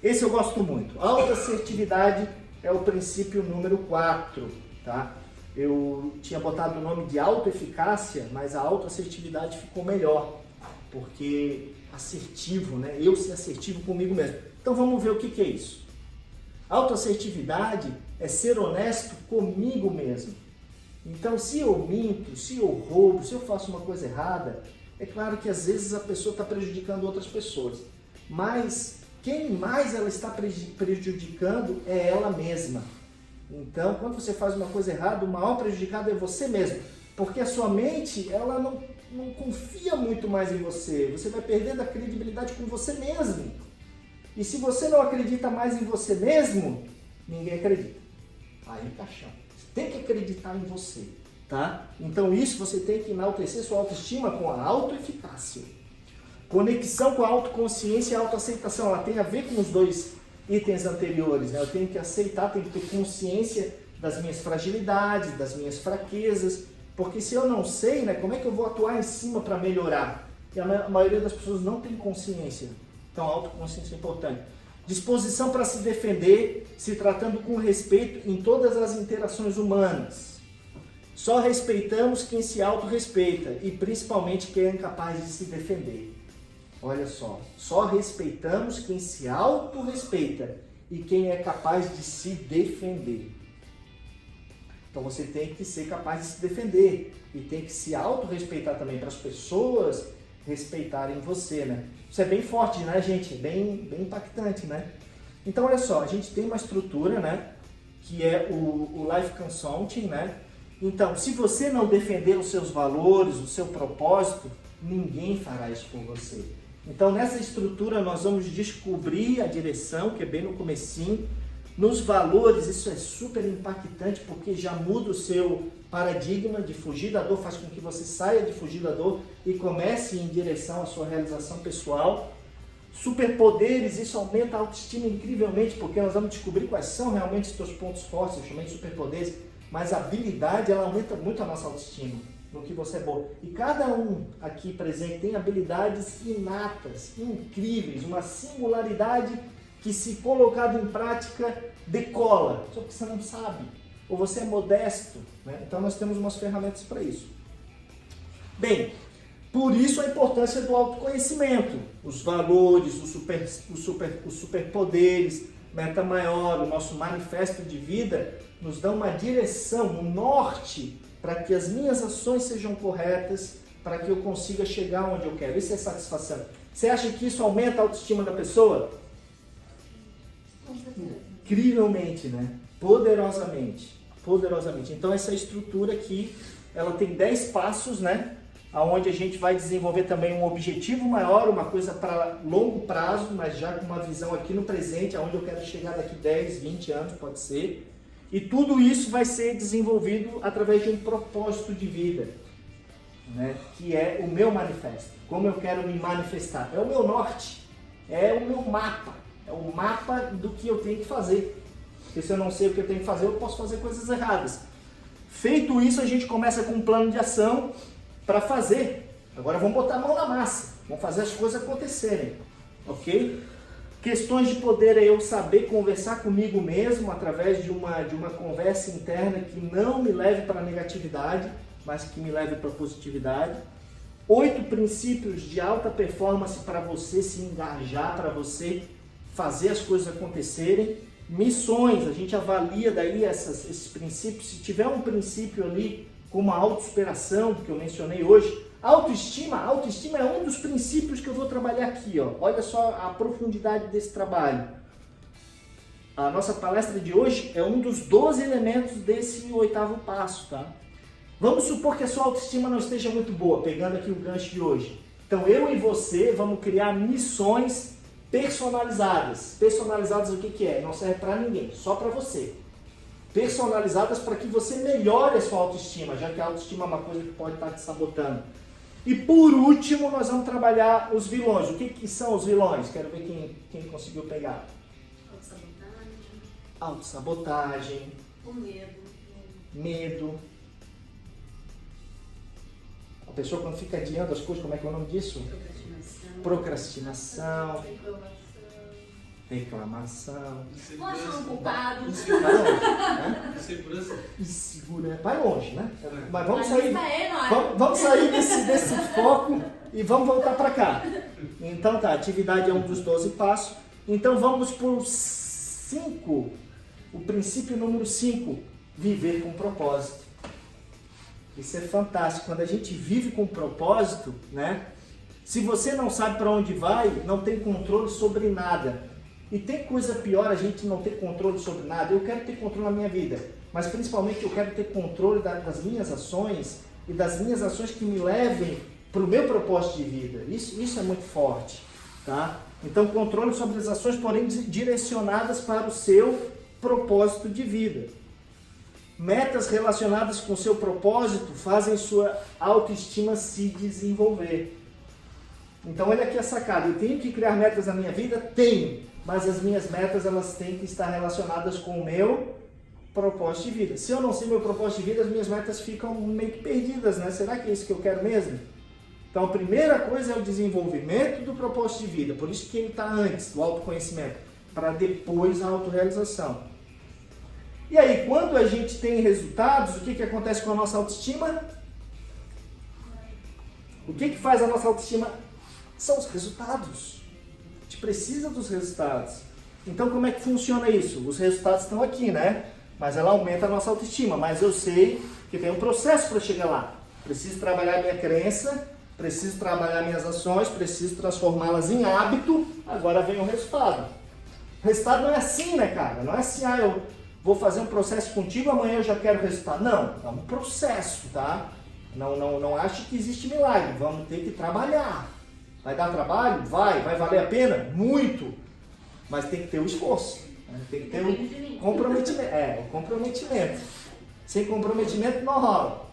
Esse eu gosto muito. Autoassertividade é o princípio número 4, tá? Eu tinha botado o nome de autoeficácia, mas a autoassertividade ficou melhor, porque assertivo, né? Eu ser assertivo comigo mesmo. Então vamos ver o que é isso. Autoassertividade é ser honesto comigo mesmo. Então, se eu minto, se eu roubo, se eu faço uma coisa errada, é claro que às vezes a pessoa está prejudicando outras pessoas. Mas quem mais ela está prejudicando é ela mesma. Então, quando você faz uma coisa errada, o maior prejudicado é você mesmo. Porque a sua mente, ela não confia muito mais em você. Você vai perdendo a credibilidade com você mesmo. E se você não acredita mais em você mesmo, ninguém acredita. Aí caixão. Você tem que acreditar em você, tá? Então isso você tem que enaltecer sua autoestima com a autoeficácia. Conexão com a autoconsciência e a autoaceitação. Ela tem a ver com os dois itens anteriores, né? Eu tenho que aceitar, tenho que ter consciência das minhas fragilidades, das minhas fraquezas. Porque se eu não sei, né, como é que eu vou atuar em cima para melhorar? E a maioria das pessoas não tem consciência. Então, a autoconsciência é importante. Disposição para se defender, se tratando com respeito em todas as interações humanas. Só respeitamos quem se autorrespeita e principalmente quem é capaz de se defender. Olha só respeitamos quem se autorrespeita e quem é capaz de se defender. Então você tem que ser capaz de se defender e tem que se autorrespeitar também para as pessoas respeitarem você, né? Isso é bem forte, né, gente? Bem impactante, né? Então, olha só, a gente tem uma estrutura, né? que é o Life Consulting, né? Então, se você não defender os seus valores, o seu propósito, ninguém fará isso por você. Então, nessa estrutura, nós vamos descobrir a direção, que é bem no comecinho. Nos valores, isso é super impactante, porque já muda o seu paradigma de fugir da dor, faz com que você saia de fugir da dor e comece em direção à sua realização pessoal. Superpoderes, isso aumenta a autoestima incrivelmente, porque nós vamos descobrir quais são realmente os seus pontos fortes, eu chamei de superpoderes, mas a habilidade, ela aumenta muito a nossa autoestima, no que você é bom. E cada um aqui presente tem habilidades inatas, incríveis, uma singularidade que, se colocado em prática, decola, só que você não sabe, ou você é modesto, né? Então nós temos umas ferramentas para isso. Bem, por isso a importância do autoconhecimento, os valores, os superpoderes, meta maior, o nosso manifesto de vida nos dão uma direção, um norte para que as minhas ações sejam corretas, para que eu consiga chegar onde eu quero. Isso é satisfação. Você acha que isso aumenta a autoestima da pessoa? Incrivelmente, né? Poderosamente. Poderosamente. Então essa estrutura aqui, ela tem 10 passos, né? Onde a gente vai desenvolver também um objetivo maior, uma coisa para longo prazo, mas já com uma visão aqui no presente, aonde eu quero chegar daqui 10, 20 anos, pode ser. E tudo isso vai ser desenvolvido através de um propósito de vida, né? Que é o meu manifesto. Como eu quero me manifestar. É o meu norte, é o meu mapa. É o mapa do que eu tenho que fazer. Porque se eu não sei o que eu tenho que fazer, eu posso fazer coisas erradas. Feito isso, a gente começa com um plano de ação para fazer. Agora vamos botar a mão na massa. Vamos fazer as coisas acontecerem. Ok? Questões de poder é eu saber conversar comigo mesmo através de uma conversa interna que não me leve para a negatividade, mas que me leve para a positividade. 8 princípios de alta performance para você se engajar, para você fazer as coisas acontecerem. Missões, a gente avalia daí esses princípios. Se tiver um princípio ali como a autossuperação, que eu mencionei hoje, autoestima é um dos princípios que eu vou trabalhar aqui, ó. Olha só a profundidade desse trabalho. A nossa palestra de hoje é um dos 12 elementos desse 8º passo, tá? Vamos supor que a sua autoestima não esteja muito boa, pegando aqui o gancho de hoje. Então eu e você vamos criar missões personalizadas. Personalizadas o que é? Não serve para ninguém, só para você. Personalizadas para que você melhore a sua autoestima, já que a autoestima é uma coisa que pode estar te sabotando. E por último, nós vamos trabalhar os vilões. O que são os vilões? Quero ver quem conseguiu pegar. Autossabotagem. O medo. Medo. A pessoa quando fica adiando as coisas, como é que é o nome disso? Procrastinação. Reclamação. Vou achar um culpado. Insegurança. Vai longe, né? Mas vamos sair. Vamos sair desse foco e vamos voltar para cá. Então tá, atividade é um dos 12 passos. Então vamos por 5. O princípio número 5, viver com propósito. Isso é fantástico. Quando a gente vive com propósito, né? Se você não sabe para onde vai, não tem controle sobre nada. E tem coisa pior a gente não ter controle sobre nada. Eu quero ter controle na minha vida, mas principalmente eu quero ter controle das minhas ações e das minhas ações que me levem para o meu propósito de vida. Isso é muito forte, tá? Então, controle sobre as ações, porém direcionadas para o seu propósito de vida. Metas relacionadas com o seu propósito fazem sua autoestima se desenvolver. Então, olha aqui a sacada. Eu tenho que criar metas na minha vida? Tenho. Mas as minhas metas, elas têm que estar relacionadas com o meu propósito de vida. Se eu não sei meu propósito de vida, as minhas metas ficam meio que perdidas, né? Será que é isso que eu quero mesmo? Então, a primeira coisa é o desenvolvimento do propósito de vida. Por isso que ele está antes, o autoconhecimento, para depois a autorrealização. E aí, quando a gente tem resultados, o que acontece com a nossa autoestima? O que faz a nossa autoestima? São os resultados. A gente precisa dos resultados. Então, como é que funciona isso? Os resultados estão aqui, né? Mas ela aumenta a nossa autoestima. Mas eu sei que tem um processo para chegar lá. Preciso trabalhar minha crença, preciso trabalhar minhas ações, preciso transformá-las em hábito. Agora vem o resultado. O resultado não é assim, né, cara? Não é assim, vou fazer um processo contigo, amanhã eu já quero resultado. Não, é um processo, tá? Não ache que existe milagre, vamos ter que trabalhar. Vai dar trabalho? Vai valer a pena? Muito! Mas tem que ter o esforço, né? Tem que ter o comprometimento. O comprometimento. Sem comprometimento não rola.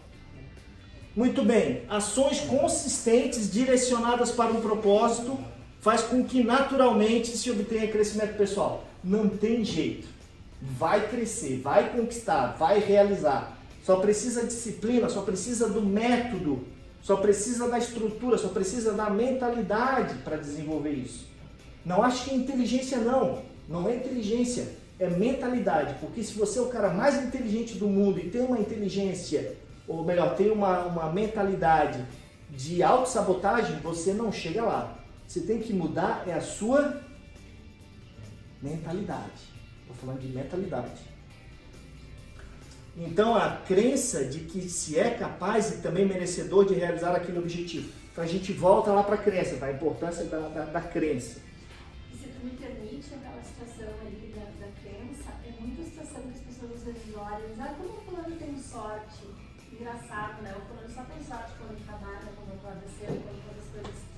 Muito bem, ações consistentes direcionadas para um propósito faz com que naturalmente se obtenha crescimento pessoal. Não tem jeito. Vai crescer, vai conquistar, vai realizar. Só precisa disciplina, só precisa do método, só precisa da estrutura, só precisa da mentalidade para desenvolver isso. Não acho que é inteligência não é inteligência, é mentalidade. Porque se você é o cara mais inteligente do mundo e tem uma inteligência, ou melhor, tem uma mentalidade de autossabotagem, você não chega lá. Você tem que mudar a sua mentalidade. Estou falando de mentalidade. Então a crença de que se é capaz e também merecedor de realizar aquele objetivo. Então a gente volta lá para a crença, tá? A importância da crença. E se tu me permite aquela situação ali da crença, é muita situação que as pessoas às vezes olham e dizem, como o fulano tem sorte. Engraçado, né? O fulano só tem sorte quando trabalha, quando acorda cedo, quando faz as coisas.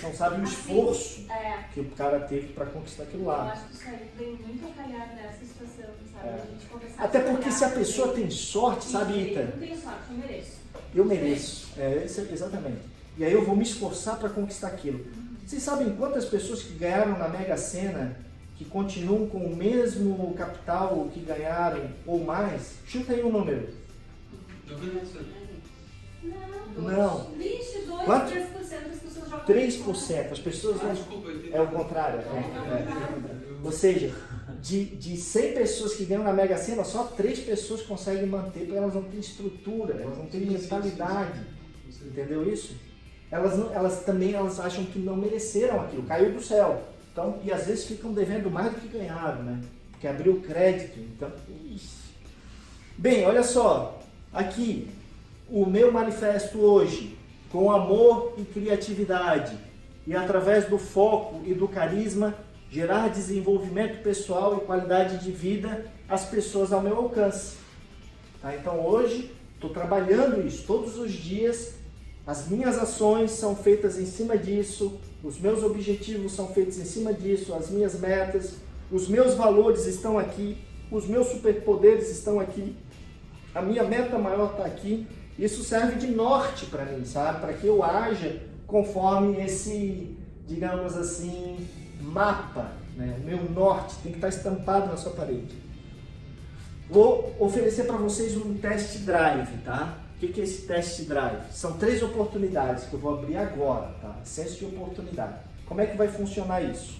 Não sabe o esforço que o cara teve para conquistar aquilo lá. Eu acho que isso aí vem muito a calhar nessa situação, sabe? A gente começar Até porque se a pessoa tem sorte, sabe, Ita? Eu não tenho sorte, eu mereço. Eu mereço. Exatamente. E aí eu vou me esforçar para conquistar aquilo. Vocês sabem quantas pessoas que ganharam na Mega Sena que continuam com o mesmo capital que ganharam ou mais? Chuta aí um número. 90%. Não. 22, Quanto? 3% das pessoas jogam. 3%. As pessoas não... Desculpa, eu entendi. É o contrário. Ou seja, de 100 pessoas que ganham na Mega Sena, só 3 pessoas conseguem manter, porque elas não têm estrutura, elas não têm mentalidade. Entendeu isso? Elas acham que não mereceram aquilo, caiu do céu. Então, e às vezes ficam devendo mais do que ganharam, né? Porque abriu crédito. Então, bem, olha só, aqui o meu manifesto hoje, com amor e criatividade, e através do foco e do carisma, gerar desenvolvimento pessoal e qualidade de vida às pessoas ao meu alcance. Tá? Então hoje estou trabalhando isso todos os dias, as minhas ações são feitas em cima disso, os meus objetivos são feitos em cima disso, as minhas metas, os meus valores estão aqui, os meus superpoderes estão aqui, a minha meta maior está aqui. Isso serve de norte para mim, sabe? Para que eu haja conforme esse, digamos assim, mapa, né? O meu norte tem que estar estampado na sua parede. Vou oferecer para vocês um test drive, tá? O que é esse test drive? São 3 oportunidades que eu vou abrir agora, tá? Senso de oportunidade. Como é que vai funcionar isso?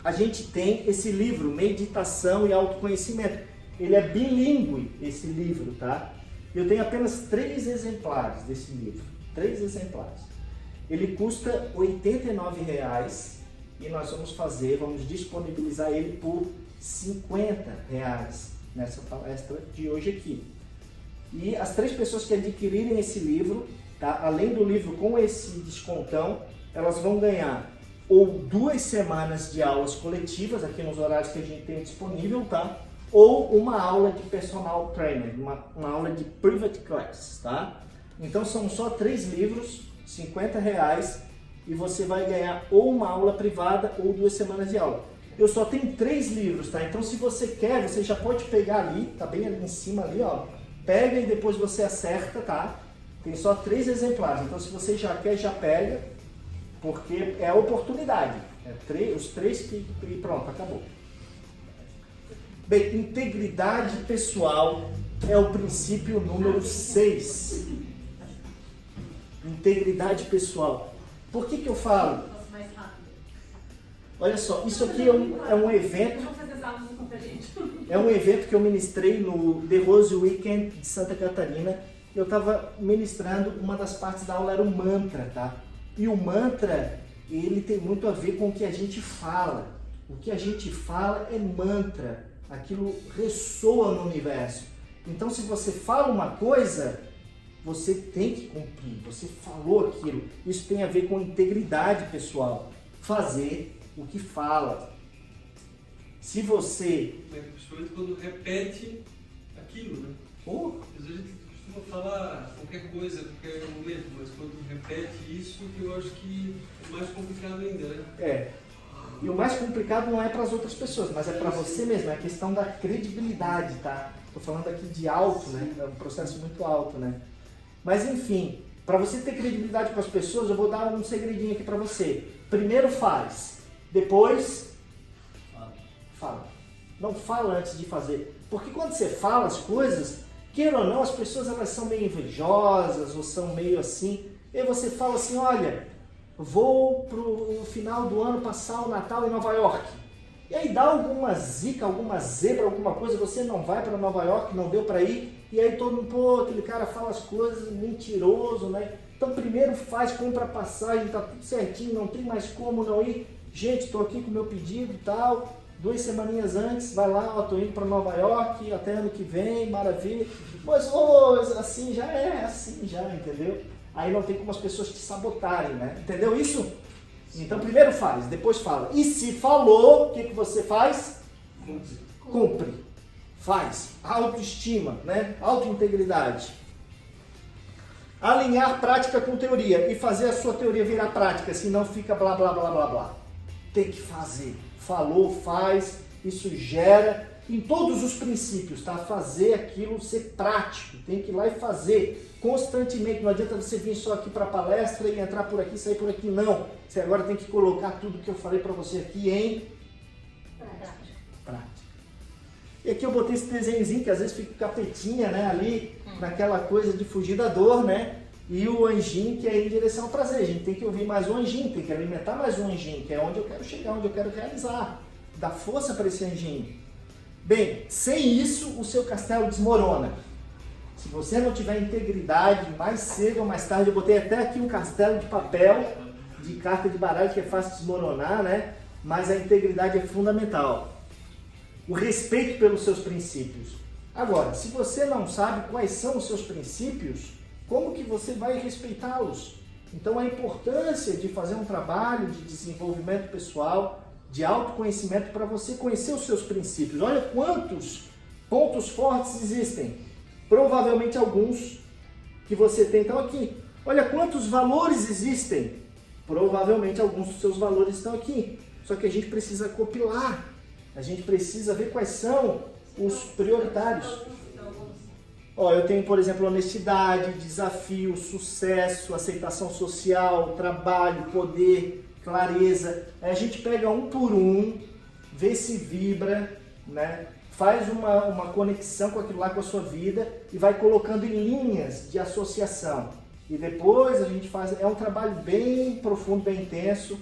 A gente tem esse livro, Meditação e Autoconhecimento. Ele é bilíngue, esse livro, tá? Eu tenho apenas 3 exemplares desse livro. 3 exemplares. Ele custa R$ 89,00 e nós vamos disponibilizar ele por R$ 50,00 nessa palestra de hoje aqui. E as 3 pessoas que adquirirem esse livro, tá? Além do livro com esse descontão, elas vão ganhar ou 2 semanas de aulas coletivas, aqui nos horários que a gente tem disponível, tá? Ou uma aula de personal trainer, uma aula de private class, tá? Então são só 3 livros, R$ 50,00, e você vai ganhar ou uma aula privada ou 2 semanas de aula. Eu só tenho 3 livros, tá? Então se você quer, você já pode pegar ali, tá bem ali em cima ali, ó. Pega e depois você acerta, tá? Tem só 3 exemplares, então se você já quer, já pega, porque é a oportunidade. Os 3 que pronto, acabou. Bem, integridade pessoal é o princípio número 6. Integridade pessoal. Por que eu falo? Olha só, isso aqui é um evento. É um evento que eu ministrei no The Rose Weekend de Santa Catarina. Eu estava ministrando, uma das partes da aula era o mantra, tá? E o mantra, ele tem muito a ver com o que a gente fala. O que a gente fala é mantra. Aquilo ressoa no universo. Então, se você fala uma coisa, você tem que cumprir. Você falou aquilo. Isso tem a ver com integridade pessoal. Fazer o que fala. Se você... Principalmente quando repete aquilo, né? Às vezes a gente costuma falar qualquer coisa, qualquer momento, mas quando repete isso, que eu acho que é mais complicado ainda, né? É. E o mais complicado não é para as outras pessoas, mas é para você mesmo, é a questão da credibilidade, tá? Tô falando aqui de alto, né? É um processo muito alto, né? Mas enfim, para você ter credibilidade com as pessoas, eu vou dar um segredinho aqui para você. Primeiro faz, depois fala. Não fala antes de fazer. Porque quando você fala as coisas, queira ou não, as pessoas elas são meio invejosas ou são meio assim. E aí você fala assim, olha, vou pro final do ano passar o Natal em Nova York. E aí dá alguma zica, alguma zebra, alguma coisa, você não vai para Nova York, não deu para ir. E aí todo mundo, pô, aquele cara fala as coisas, mentiroso, né? Então primeiro faz, compra a passagem, tá tudo certinho, não tem mais como não ir. Gente, estou aqui com o meu pedido e tal. 2 semaninhas antes, vai lá, ó, tô indo para Nova York, até ano que vem, maravilha. Mas, assim já, entendeu? Aí não tem como as pessoas te sabotarem, né? Entendeu isso? Então primeiro faz, depois fala. E se falou, o que você faz? Cumpre. Faz. Autoestima, né? Autointegridade. Alinhar prática com teoria e fazer a sua teoria virar prática, senão fica blá blá blá blá blá. Tem que fazer. Falou, faz, isso gera em todos os princípios, tá? Fazer aquilo ser prático, tem que ir lá e fazer constantemente. Não adianta você vir só aqui para a palestra e entrar por aqui e sair por aqui, não. Você agora tem que colocar tudo que eu falei para você aqui em prática. E aqui eu botei esse desenhozinho que às vezes fica capetinha, né? Ali, naquela coisa de fugir da dor, né? E o anjinho que é em direção ao prazer. A gente tem que ouvir mais um anjinho, tem que alimentar mais um anjinho, que é onde eu quero chegar, onde eu quero realizar. Dar força para esse anjinho. Bem, sem isso, o seu castelo desmorona. Se você não tiver integridade, mais cedo ou mais tarde, eu botei até aqui um castelo de papel, de carta de baralho, que é fácil de desmoronar, né? Mas a integridade é fundamental. O respeito pelos seus princípios. Agora, se você não sabe quais são os seus princípios, como que você vai respeitá-los? Então a importância de fazer um trabalho de desenvolvimento pessoal, de autoconhecimento para você conhecer os seus princípios. Olha quantos pontos fortes existem. Provavelmente alguns que você tem. Então aqui, olha quantos valores existem. Provavelmente alguns dos seus valores estão aqui. Só que a gente precisa compilar. A gente precisa ver quais são os prioritários. Ó, eu tenho, por exemplo, honestidade, desafio, sucesso, aceitação social, trabalho, poder, clareza. Aí a gente pega um por um, vê se vibra, né? Faz uma conexão com aquilo lá, com a sua vida e vai colocando em linhas de associação. E depois a gente faz, é um trabalho bem profundo, bem intenso.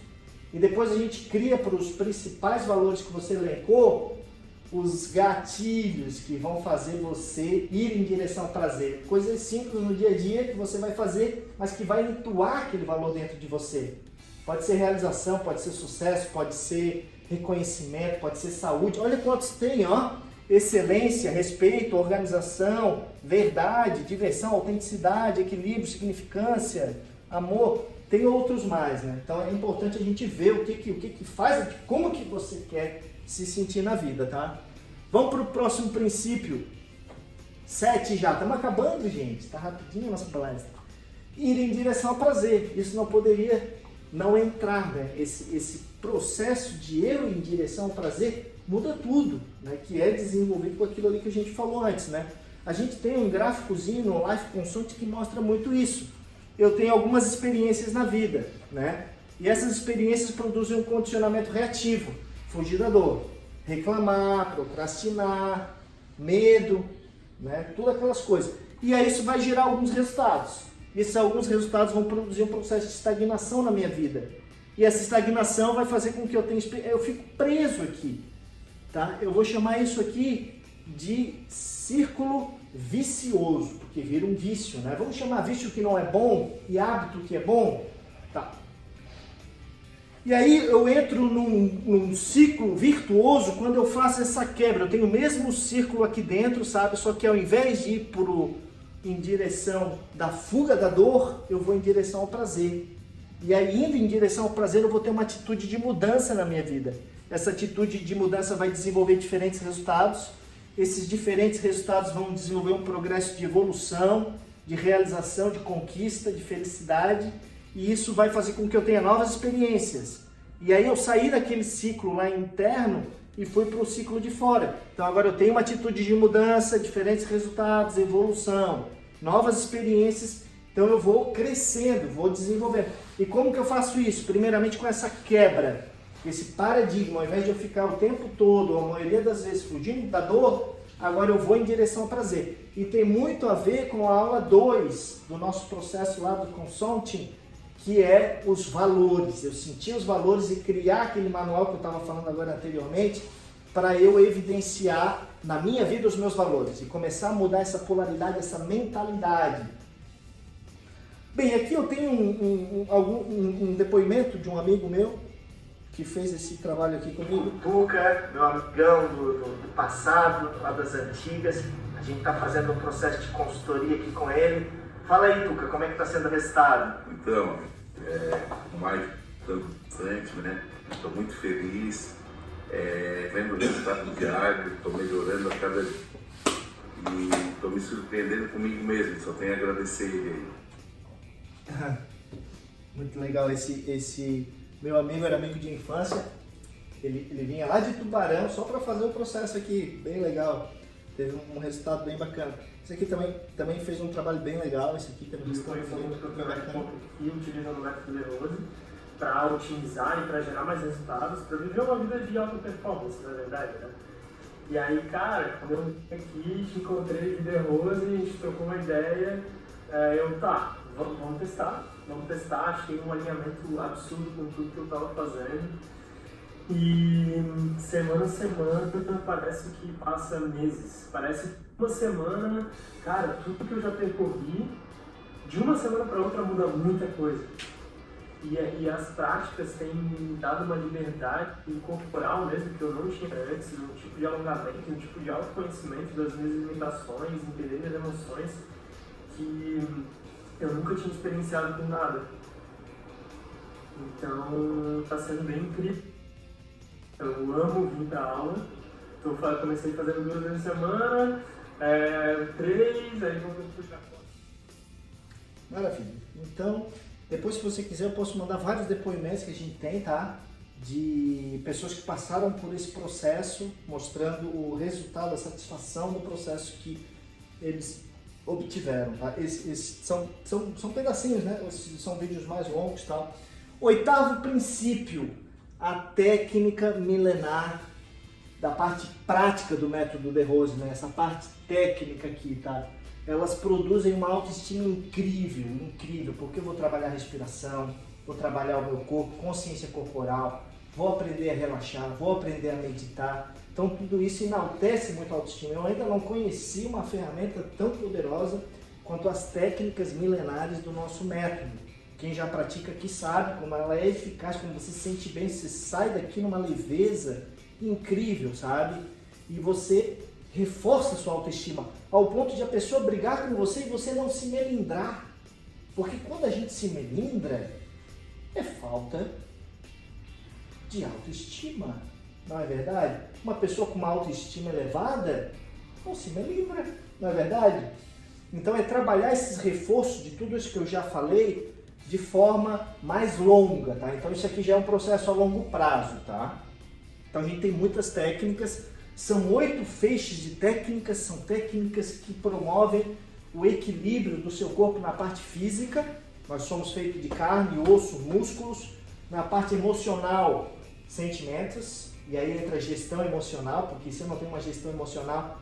E depois a gente cria para os principais valores que você elencou, os gatilhos que vão fazer você ir em direção ao prazer. Coisas simples no dia a dia que você vai fazer, mas que vai entoar aquele valor dentro de você. Pode ser realização, pode ser sucesso, pode ser reconhecimento, pode ser saúde. Olha quantos tem, ó. Excelência, respeito, organização, verdade, diversão, autenticidade, equilíbrio, significância, amor. Tem outros mais, né? Então é importante a gente ver o que faz, como que você quer se sentir na vida, tá? Vamos para o próximo princípio. 7 já. Estamos acabando, gente. Está rapidinho a nossa palestra. Ir em direção ao prazer. Isso não poderia não entrar, né? Esse processo de eu em direção ao prazer muda tudo, né? Que é desenvolvido com aquilo ali que a gente falou antes, né? A gente tem um gráficozinho no Life Consult que mostra muito isso. Eu tenho algumas experiências na vida, né? E essas experiências produzem um condicionamento reativo. Fugir da dor, reclamar, procrastinar, medo, né? Todas aquelas coisas. E aí isso vai gerar alguns resultados. E esses alguns resultados vão produzir um processo de estagnação na minha vida. E essa estagnação vai fazer com que eu fico preso aqui. Tá? Eu vou chamar isso aqui de círculo vicioso, porque vira um vício, né? Vamos chamar vício que não é bom e hábito que é bom? Tá. E aí eu entro num ciclo virtuoso quando eu faço essa quebra. Eu tenho o mesmo círculo aqui dentro, sabe? Só que ao invés de ir em direção da fuga da dor, eu vou em direção ao prazer. E aí, indo em direção ao prazer, eu vou ter uma atitude de mudança na minha vida. Essa atitude de mudança vai desenvolver diferentes resultados. Esses diferentes resultados vão desenvolver um progresso de evolução, de realização, de conquista, de felicidade. E isso vai fazer com que eu tenha novas experiências. E aí eu saí daquele ciclo lá interno e fui para o ciclo de fora. Então agora eu tenho uma atitude de mudança, diferentes resultados, evolução, novas experiências. Então eu vou crescendo, vou desenvolvendo. E como que eu faço isso? Primeiramente com essa quebra, esse paradigma. Ao invés de eu ficar o tempo todo, ou a maioria das vezes, fugindo da dor, agora eu vou em direção ao prazer. E tem muito a ver com a aula 2 do nosso processo lá do Consulting, que é os valores. Eu sentir os valores e criar aquele manual que eu estava falando agora anteriormente, para eu evidenciar na minha vida os meus valores e começar a mudar essa polaridade, essa mentalidade. Bem, aqui eu tenho um depoimento de um amigo meu que fez esse trabalho aqui comigo. O Tuca, meu amigão do passado, lá das antigas. A gente está fazendo um processo de consultoria aqui com ele. Fala aí, Tuca, como é que está sendo o resultado? Então, mais importante, né? Estou muito feliz, vendo o resultado diário, estou melhorando a cada dia. E estou me surpreendendo comigo mesmo, só tenho a agradecer ele aí. Muito legal, esse meu amigo era amigo de infância, ele vinha lá de Tubarão só para fazer o processo aqui, bem legal, teve um resultado bem bacana. Esse aqui também fez um trabalho bem legal, esse aqui também foi muito bacana. E utilizando o método Nervoso para otimizar e para gerar mais resultados, para viver uma vida de alta performance, na verdade, né? E aí, cara, quando eu vim aqui, te encontrei de Nervoso e a gente trocou uma ideia, vamos testar, achei um alinhamento absurdo com tudo que eu estava fazendo. E semana a semana parece que passa meses, parece uma semana, cara, tudo que eu já percorri, de uma semana para outra muda muita coisa. E as práticas têm me dado uma liberdade corporal mesmo que eu não tinha antes, um tipo de alongamento, um tipo de autoconhecimento das minhas limitações, entender minhas emoções, que eu nunca tinha experienciado com nada. Então está sendo bem incrível. Eu amo vir para aula, comecei fazendo 2 vezes a semana, 3, aí vou puxar fora. Maravilha. Então, depois se você quiser eu posso mandar vários depoimentos que a gente tem, tá? De pessoas que passaram por esse processo, mostrando o resultado, a satisfação do processo que eles obtiveram, tá? Esses são pedacinhos, né? Esses são vídeos mais longos e tal. 8º princípio, a técnica milenar da parte prática do método De Rose, né? Essa parte técnica aqui, tá? Elas produzem uma autoestima incrível, porque eu vou trabalhar a respiração, vou trabalhar o meu corpo, consciência corporal, vou aprender a relaxar, vou aprender a meditar. Então tudo isso enaltece muito a autoestima. Eu ainda não conheci uma ferramenta tão poderosa quanto as técnicas milenares do nosso método. Quem já pratica aqui sabe como ela é eficaz, como você se sente bem, você sai daqui numa leveza incrível, sabe? E você reforça a sua autoestima, ao ponto de a pessoa brigar com você e você não se melindrar. Porque quando a gente se melindra, é falta de autoestima, não é verdade? Uma pessoa com uma autoestima elevada não se melindra, não é verdade? Então é trabalhar esses reforços de tudo isso que eu já falei de forma mais longa, tá? Então isso aqui já é um processo a longo prazo, tá? Então a gente tem muitas técnicas, são 8 feixes de técnicas, são técnicas que promovem o equilíbrio do seu corpo na parte física, nós somos feitos de carne, osso, músculos, na parte emocional, sentimentos, e aí entra a gestão emocional, porque se eu não tenho uma gestão emocional,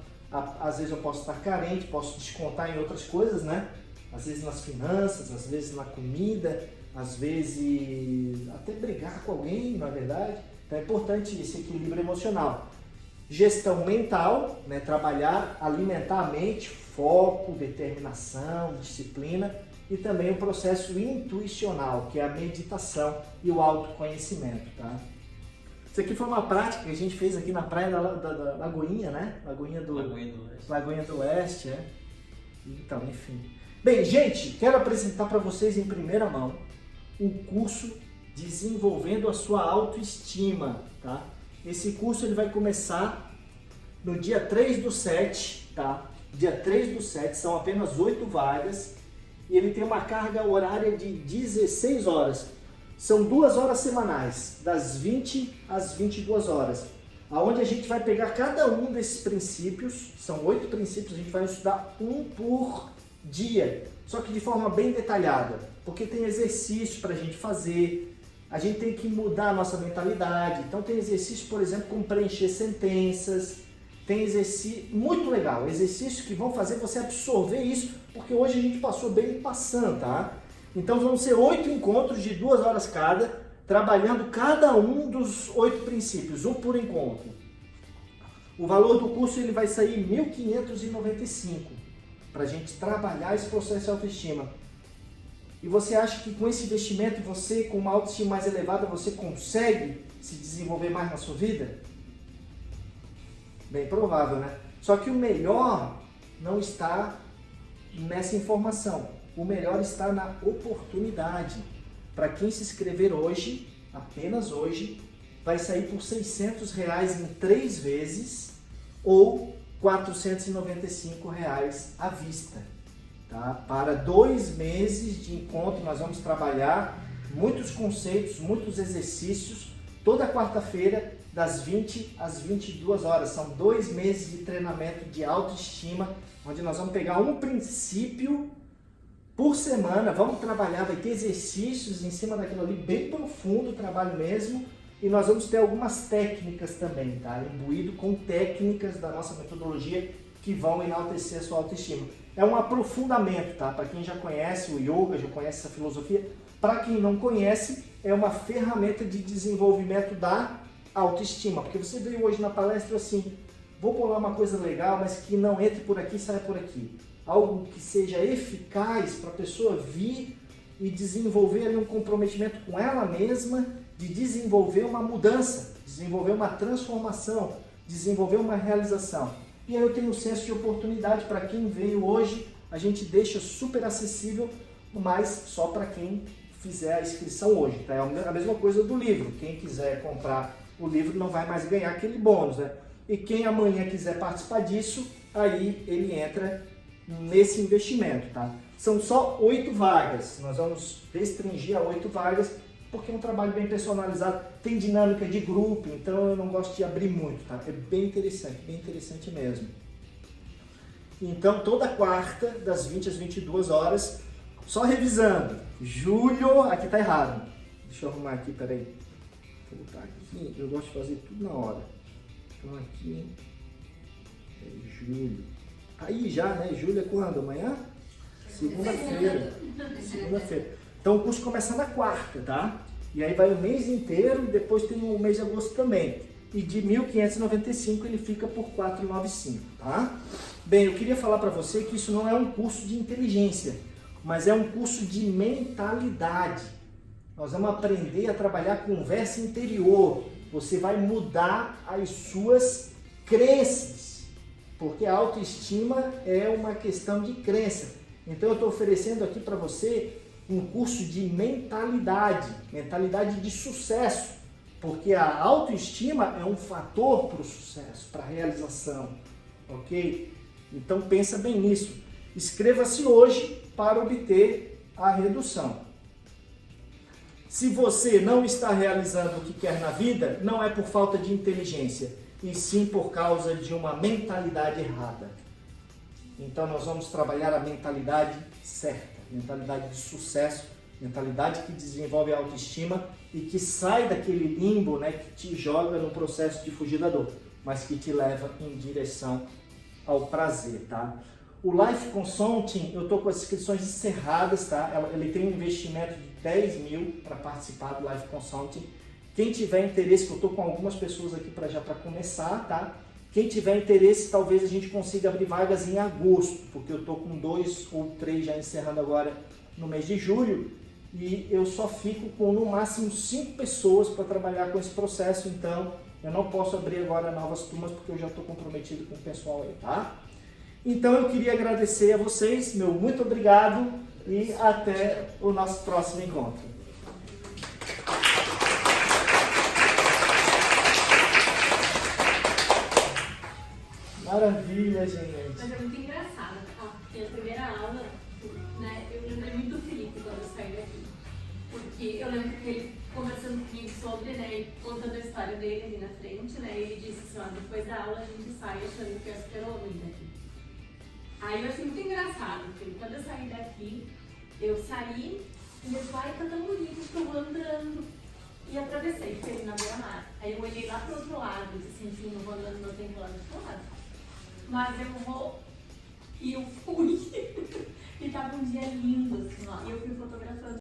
às vezes eu posso estar carente, posso descontar em outras coisas, né? Às vezes nas finanças, às vezes na comida, às vezes até brigar com alguém, na verdade. Então é importante esse equilíbrio emocional. Gestão mental, né? Trabalhar, alimentar a mente, foco, determinação, disciplina, e também o processo intuicional, que é a meditação e o autoconhecimento, tá? Isso aqui foi uma prática que a gente fez aqui na praia da Lagoinha, né? Lagoinha do Leste, é. Então, enfim. Bem, gente, quero apresentar para vocês em primeira mão o curso Desenvolvendo a Sua Autoestima, tá? Esse curso ele vai começar no dia 3/7, tá? Dia 3/7, são apenas 8 vagas e ele tem uma carga horária de 16 horas. São 2 horas semanais, das 20 às 22 horas, aonde a gente vai pegar cada um desses princípios, são 8 princípios, a gente vai estudar um por dia, só que de forma bem detalhada, porque tem exercícios para a gente fazer, a gente tem que mudar a nossa mentalidade. Então tem exercício, por exemplo, como preencher sentenças, tem exercício muito legal, exercícios que vão fazer você absorver isso, porque hoje a gente passou bem passando, tá? Então vão ser 8 encontros de 2 horas cada, trabalhando cada um dos 8 princípios, um por encontro. O valor do curso ele vai sair R$ 1.595 para a gente trabalhar esse processo de autoestima. E você acha que com esse investimento, você com uma autoestima mais elevada, você consegue se desenvolver mais na sua vida? Bem provável, né? Só que o melhor não está nessa informação. O melhor está na oportunidade. Para quem se inscrever hoje, apenas hoje, vai sair por R$ 600 em 3 vezes ou R$ 495 à vista. Tá? Para 2 meses de encontro, nós vamos trabalhar muitos conceitos, muitos exercícios, toda quarta-feira, das 20 às 22 horas. São 2 meses de treinamento de autoestima, onde nós vamos pegar um princípio por semana, vamos trabalhar, vai ter exercícios em cima daquilo ali, bem profundo o trabalho mesmo, e nós vamos ter algumas técnicas também, tá? Imbuído com técnicas da nossa metodologia que vão enaltecer a sua autoestima. É um aprofundamento, tá? Para quem já conhece o yoga, já conhece essa filosofia, para quem não conhece, é uma ferramenta de desenvolvimento da autoestima, porque você veio hoje na palestra assim, vou bolar uma coisa legal, mas que não entre por aqui e saia por aqui. Algo que seja eficaz para a pessoa vir e desenvolver ali um comprometimento com ela mesma, de desenvolver uma mudança, desenvolver uma transformação, desenvolver uma realização. E aí eu tenho um senso de oportunidade para quem veio hoje, a gente deixa super acessível, mas só para quem fizer a inscrição hoje. Tá? É a mesma coisa do livro, quem quiser comprar o livro não vai mais ganhar aquele bônus, né? E quem amanhã quiser participar disso, aí ele entra nesse investimento, tá? São só 8 vagas, nós vamos restringir a 8 vagas, porque é um trabalho bem personalizado, tem dinâmica de grupo, então eu não gosto de abrir muito, tá? É bem interessante mesmo. Então, toda quarta, das 20 às 22 horas, só revisando, julho, aqui tá errado, deixa eu arrumar aqui, peraí, vou botar aqui, eu gosto de fazer tudo na hora, então aqui é julho, aí já, né, julho é quando? Amanhã? Segunda-feira. Então o curso começa na quarta, tá? E aí vai o mês inteiro, depois tem o mês de agosto também. E de R$ 1.595 ele fica por R$ 495, tá? Bem, eu queria falar para você que isso não é um curso de inteligência, mas é um curso de mentalidade. Nós vamos aprender a trabalhar a conversa interior. Você vai mudar as suas crenças, porque a autoestima é uma questão de crença. Então eu estou oferecendo aqui para você um curso de mentalidade de sucesso, porque a autoestima é um fator para o sucesso, para a realização, ok? Então pensa bem nisso. Inscreva-se hoje para obter a redução. Se você não está realizando o que quer na vida, não é por falta de inteligência, e sim por causa de uma mentalidade errada. Então nós vamos trabalhar a mentalidade certa, mentalidade de sucesso, mentalidade que desenvolve a autoestima e que sai daquele limbo, né, que te joga no processo de fugir da dor, mas que te leva em direção ao prazer, tá? O Life Consulting, eu estou com as inscrições encerradas, tá? Ele tem um investimento de 10 mil para participar do Life Consulting. Quem tiver interesse, que eu estou com algumas pessoas aqui para começar, tá? Quem tiver interesse, talvez a gente consiga abrir vagas em agosto, porque eu estou com 2 ou 3 já encerrando agora no mês de julho, e eu só fico com no máximo 5 pessoas para trabalhar com esse processo, então eu não posso abrir agora novas turmas porque eu já estou comprometido com o pessoal aí, tá? Então eu queria agradecer a vocês, meu muito obrigado e até o nosso próximo encontro. Maravilha, gente. Mas é muito engraçado. Porque a primeira aula, né, eu lembrei muito do Felipe quando eu saí daqui. Porque eu lembro que ele conversando comigo sobre, né, e contando a história dele ali na frente, né, ele disse assim, ó, depois da aula a gente sai achando que é super-homem daqui. Aí eu achei muito engraçado, porque quando eu saí daqui, eu saí e meu pai tá tão bonito que eu vou andando. E atravessei, fiquei na beira-mar. Aí eu olhei lá pro outro lado e disse assim, não vou andando meu tempo lá do outro lado. Mas eu vou. E eu fui. E tava um dia lindo, assim, ó. E eu fui fotografando